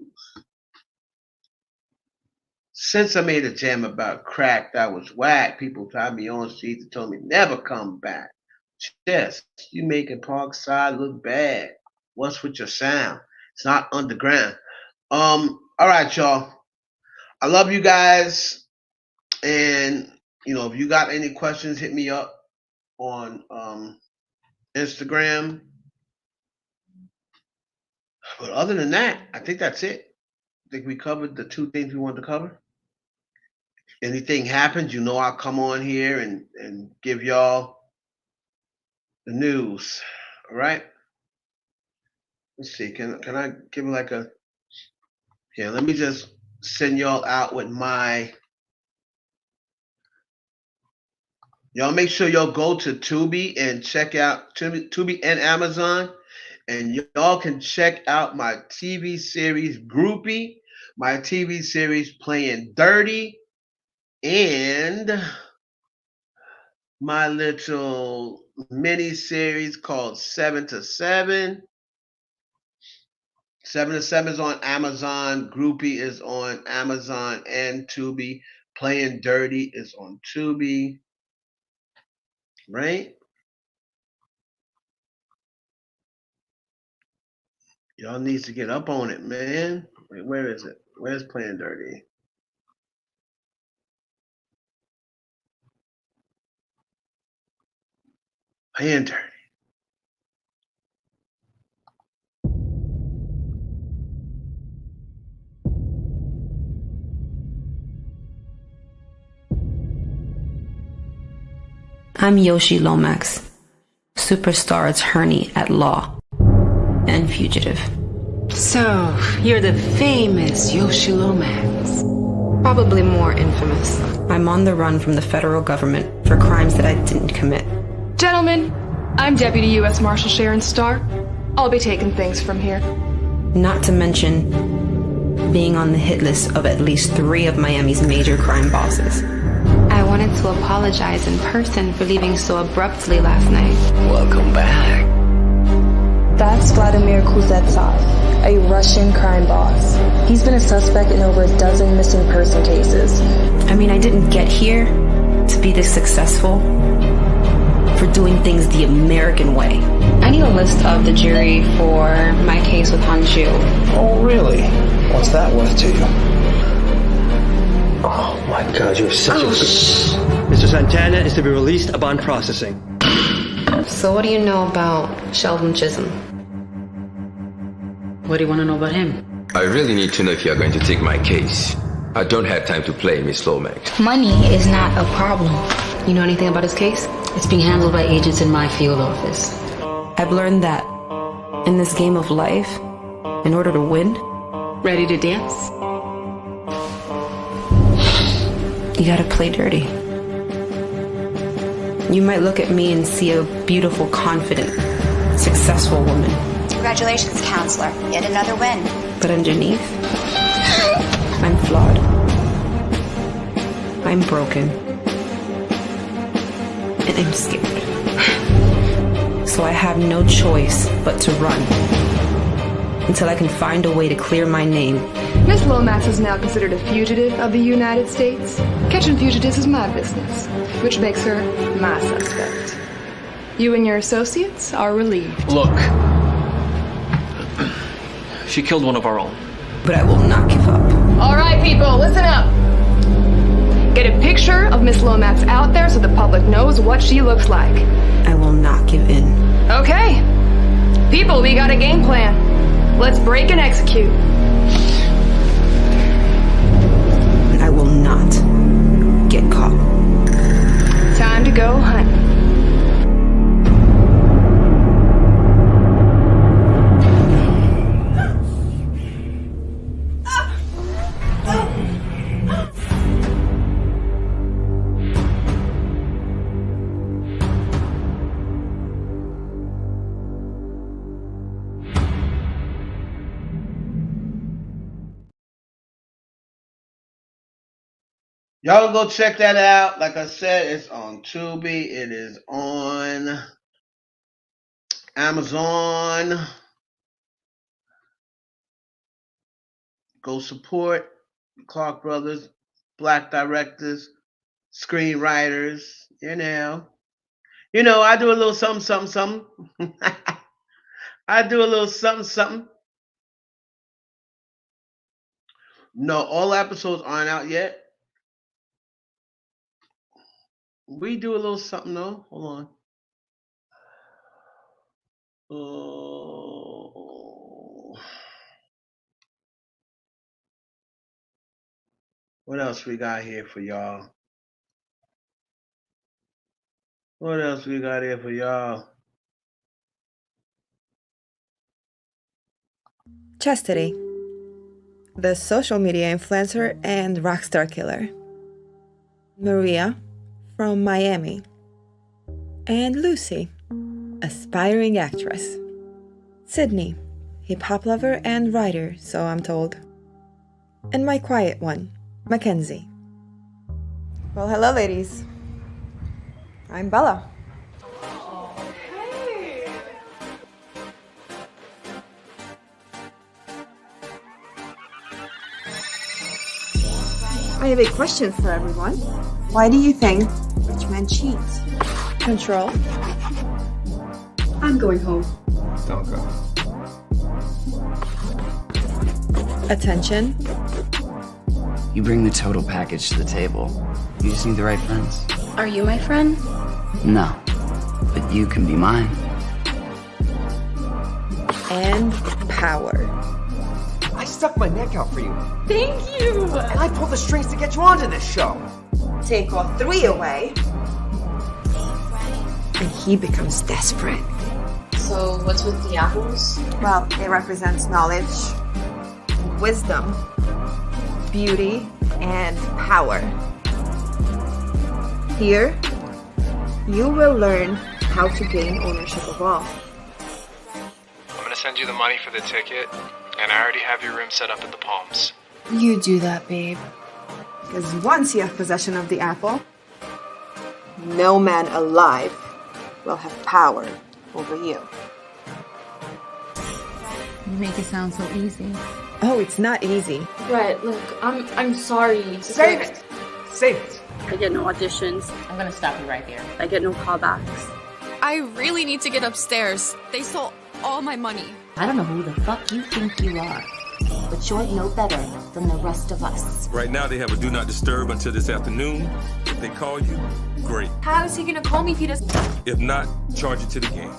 Since I made a jam about crack that was whack, people tried me on streets and told me never come back. Yes, you making Parkside look bad. What's with your sound? It's not underground. All right, y'all. I love you guys. And you know, if you got any questions, hit me up on Instagram. But other than that, I think that's it. I think we covered the two things we wanted to cover. Anything happens, you know, I'll come on here and give y'all the news. All right. Let's see. Can I give like a? Yeah. Let me just send y'all out with my. Y'all make sure y'all go to Tubi and check out Tubi and Amazon And y'all can check out my TV series Groupie, my TV series Playing Dirty, and my little mini series called 7 to 7. 7 to 7 is on Amazon. Groupie is on Amazon and Tubi. Playing Dirty is on Tubi. Right? Y'all needs to get up on it, man. Wait, where is it? Where's Playing Dirty? Playing Dirty. I'm Yoshi Lomax, superstar attorney at law and fugitive. So, you're the famous Yoshi Lomax. Probably more infamous. I'm on the run from the federal government for crimes that I didn't commit. Gentlemen, I'm Deputy U.S. Marshal Sharon Starr. I'll be taking things from here. Not to mention being on the hit list of at least 3 of Miami's major crime bosses. I wanted to apologize in person for leaving so abruptly last night. Welcome back. That's Vladimir Kuznetsov, a Russian crime boss. He's been a suspect in over a dozen missing person cases. I mean, I didn't get here to be this successful for doing things the American way. I need a list of the jury for my case with Hanju. Oh, really? What's that worth to you? Oh, my God, you're such a... Mr. Santana is to be released upon processing. So what do you know about Sheldon Chisholm? What do you want to know about him? I really need to know if you're going to take my case. I don't have time to play, Miss Lomax. Money is not a problem. You know anything about his case? It's being handled by agents in my field office. I've learned that in this game of life, in order to win, Ready to dance? you gotta play dirty. You might look at me and see a beautiful, confident, successful woman. Congratulations, counselor. Yet another win. But underneath, I'm flawed. I'm broken. And I'm scared. So I have no choice but to run until I can find a way to clear my name. Miss Lomax is now considered a fugitive of the United States. Catching fugitives is my business, which makes her my suspect. You and your associates are relieved. Look. She killed one of our own. But I will not give up. All right, people, listen up. Get a picture of Miss Lomax out there so the public knows what she looks like. I will not give in. Okay. People, we got a game plan. Let's break and execute. I will not get caught. Time to go hunt. Y'all go check that out. Like I said, it's on Tubi. It is on Amazon. Go support Clark Brothers, black directors, screenwriters. You know, I do a little something, something, something. I do a little something, something. No, all episodes aren't out yet. We do a little something though. Hold on. What else we got here for y'all? What else we got here for y'all? Chastity, the social media influencer and rockstar killer. Maria, from Miami. And Lucy, aspiring actress. Sydney, a pop lover and writer, so I'm told. And my quiet one, Mackenzie. Well, hello, ladies. I'm Bella. I have a question for everyone. Why do you think rich men cheat? Control. I'm going home. Don't go. Attention. You bring the total package to the table. You just need the right friends. Are you my friend? No, but you can be mine. And power. I stuck my neck out for you. Thank you! And I pulled the strings to get you onto this show. Take all three away, and he becomes desperate. So, what's with the apples? Well, it represents knowledge, wisdom, beauty, and power. Here, you will learn how to gain ownership of all. I'm gonna send you the money for the ticket, and I already have your room set up at the Palms. You do that, babe. Because once you have possession of the apple, no man alive will have power over you. You make it sound so easy. Oh, it's not easy. Brett, look, I'm sorry. Save it! Save it! I get no auditions. I'm gonna stop you right there. I get no callbacks. I really need to get upstairs. They stole all my money. I don't know who the fuck you think you are, but you're no better than the rest of us. Right now they have a do not disturb until this afternoon. If they call you, great. How is he gonna call me if he doesn't? If not, charge it to the game.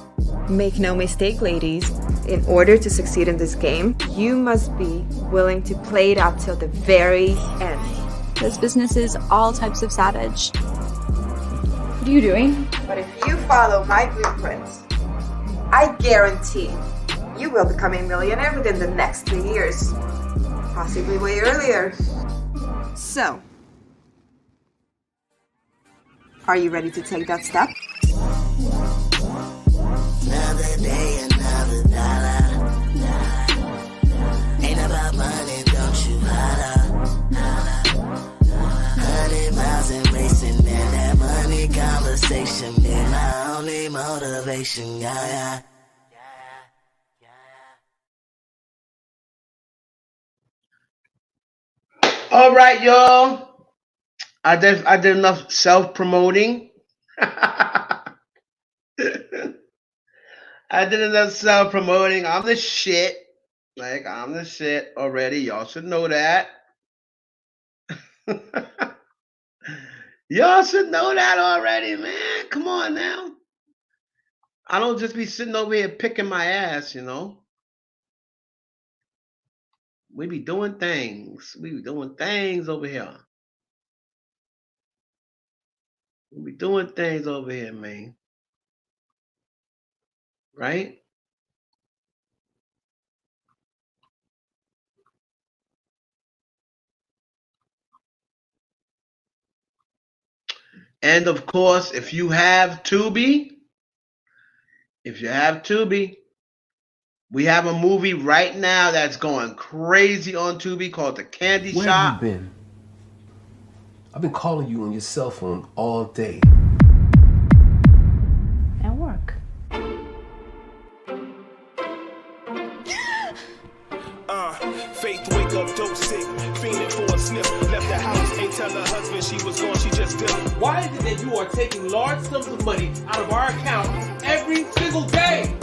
Make no mistake, ladies. In order to succeed in this game, you must be willing to play it out till the very end. This business is all types of savage. What are you doing? But if you follow my blueprints, I guarantee you will become a millionaire within the next 3 years. Possibly way earlier. So, are you ready to take that step? Another day, another dollar. Ain't about money, don't you holler. 100 miles and racing, and that money conversation be my only motivation, yeah. All right, y'all. I did enough self-promoting. I did enough self-promoting. I'm the shit. Like, I'm the shit already. Y'all should know that. Y'all should know that already, man. Come on now. I don't just be sitting over here picking my ass, you know. We be doing things. We be doing things over here. We be doing things over here, man. Right? And of course, if you have Tubi, we have a movie right now that's going crazy on Tubi called The Candy Where Shop. have you been? I've been calling you on your cell phone all day. At work. Faith wake up, dope sick, fiending for a sniff. Left the house, ain't tell her husband she was gone, she just dipped. Why is it that you are taking large sums of money out of our account every single day?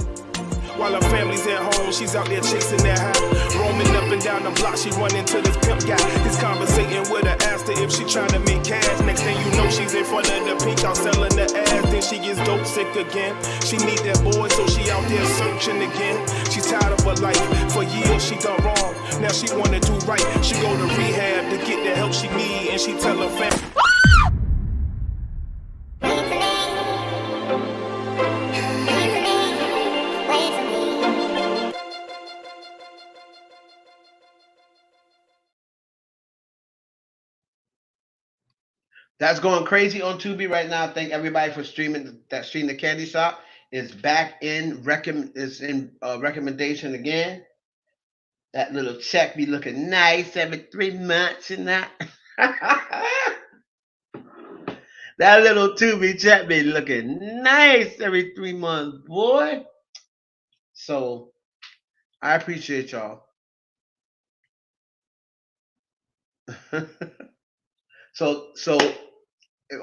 While her family's at home, she's out there chasing that high. Roaming up and down the block, she run into this pimp guy. He's conversating with her, asked her if she tryna make cash. Next thing you know, she's in front of the pink house selling the ass. Then she gets dope sick again. She need that boy, so she out there searching again. She's tired of her life. For years she done wrong. Now she wanna do right. She go to rehab to get the help she need, and she tell her family. That's going crazy on Tubi right now. Thank everybody for streaming The Candy Shop. is back in recommendation again. That little check be looking nice every 3 months and that. That little Tubi check be looking nice every 3 months, boy. So I appreciate y'all. So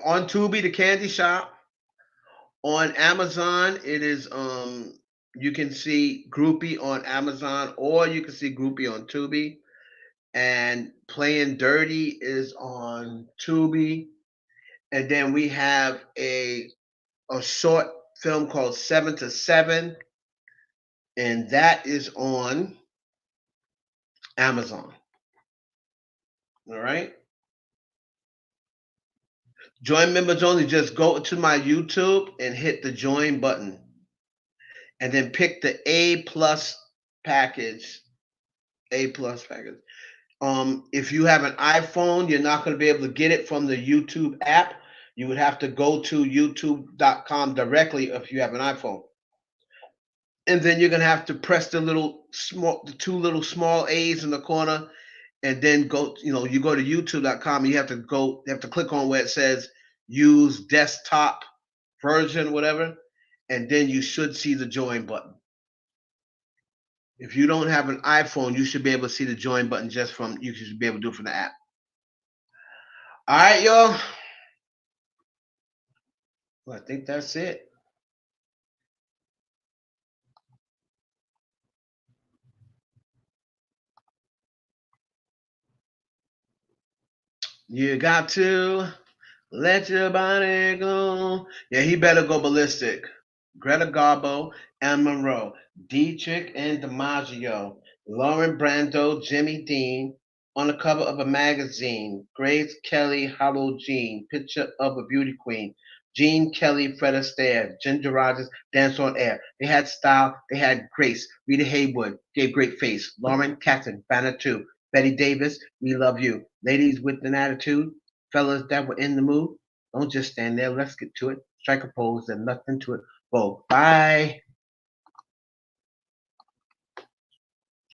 on Tubi, the candy shop. On Amazon, it is you can see Groupie on Amazon, or you can see Groupie on Tubi. And Playing Dirty is on Tubi. And then we have a short film called 7 to 7, and that is on Amazon. All right. Join members only. Just go to my YouTube and hit the join button, and then pick the A+ package. A+ package. If you have an iPhone, you're not going to be able to get it from the YouTube app. You would have to go to youtube.com directly if you have an iPhone. And then you're going to have to press the two little small A's in the corner, and then go, you go to youtube.com, you have to click on where it says use desktop version, whatever, and then you should see the join button. If you don't have an iPhone, you should be able to see the join button you should be able to do it from the app. All right, y'all. Well, I think that's it. You got to let your body go. Yeah, he better go ballistic. Greta Garbo, Anne Monroe, Dietrich and DiMaggio, Lauren Brando, Jimmy Dean, on the cover of a magazine, Grace Kelly, Harold Jean, picture of a beauty queen, Jean Kelly, Fred Astaire, Ginger Rogers, Dance on Air. They had style, they had grace. Rita Hayworth gave great face. Lauren Catton, Banner 2. Betty Davis, We Love You. Ladies with an attitude, fellas that were in the mood, don't just stand there, let's get to it. Strike a pose and nothing to it. Well, bye.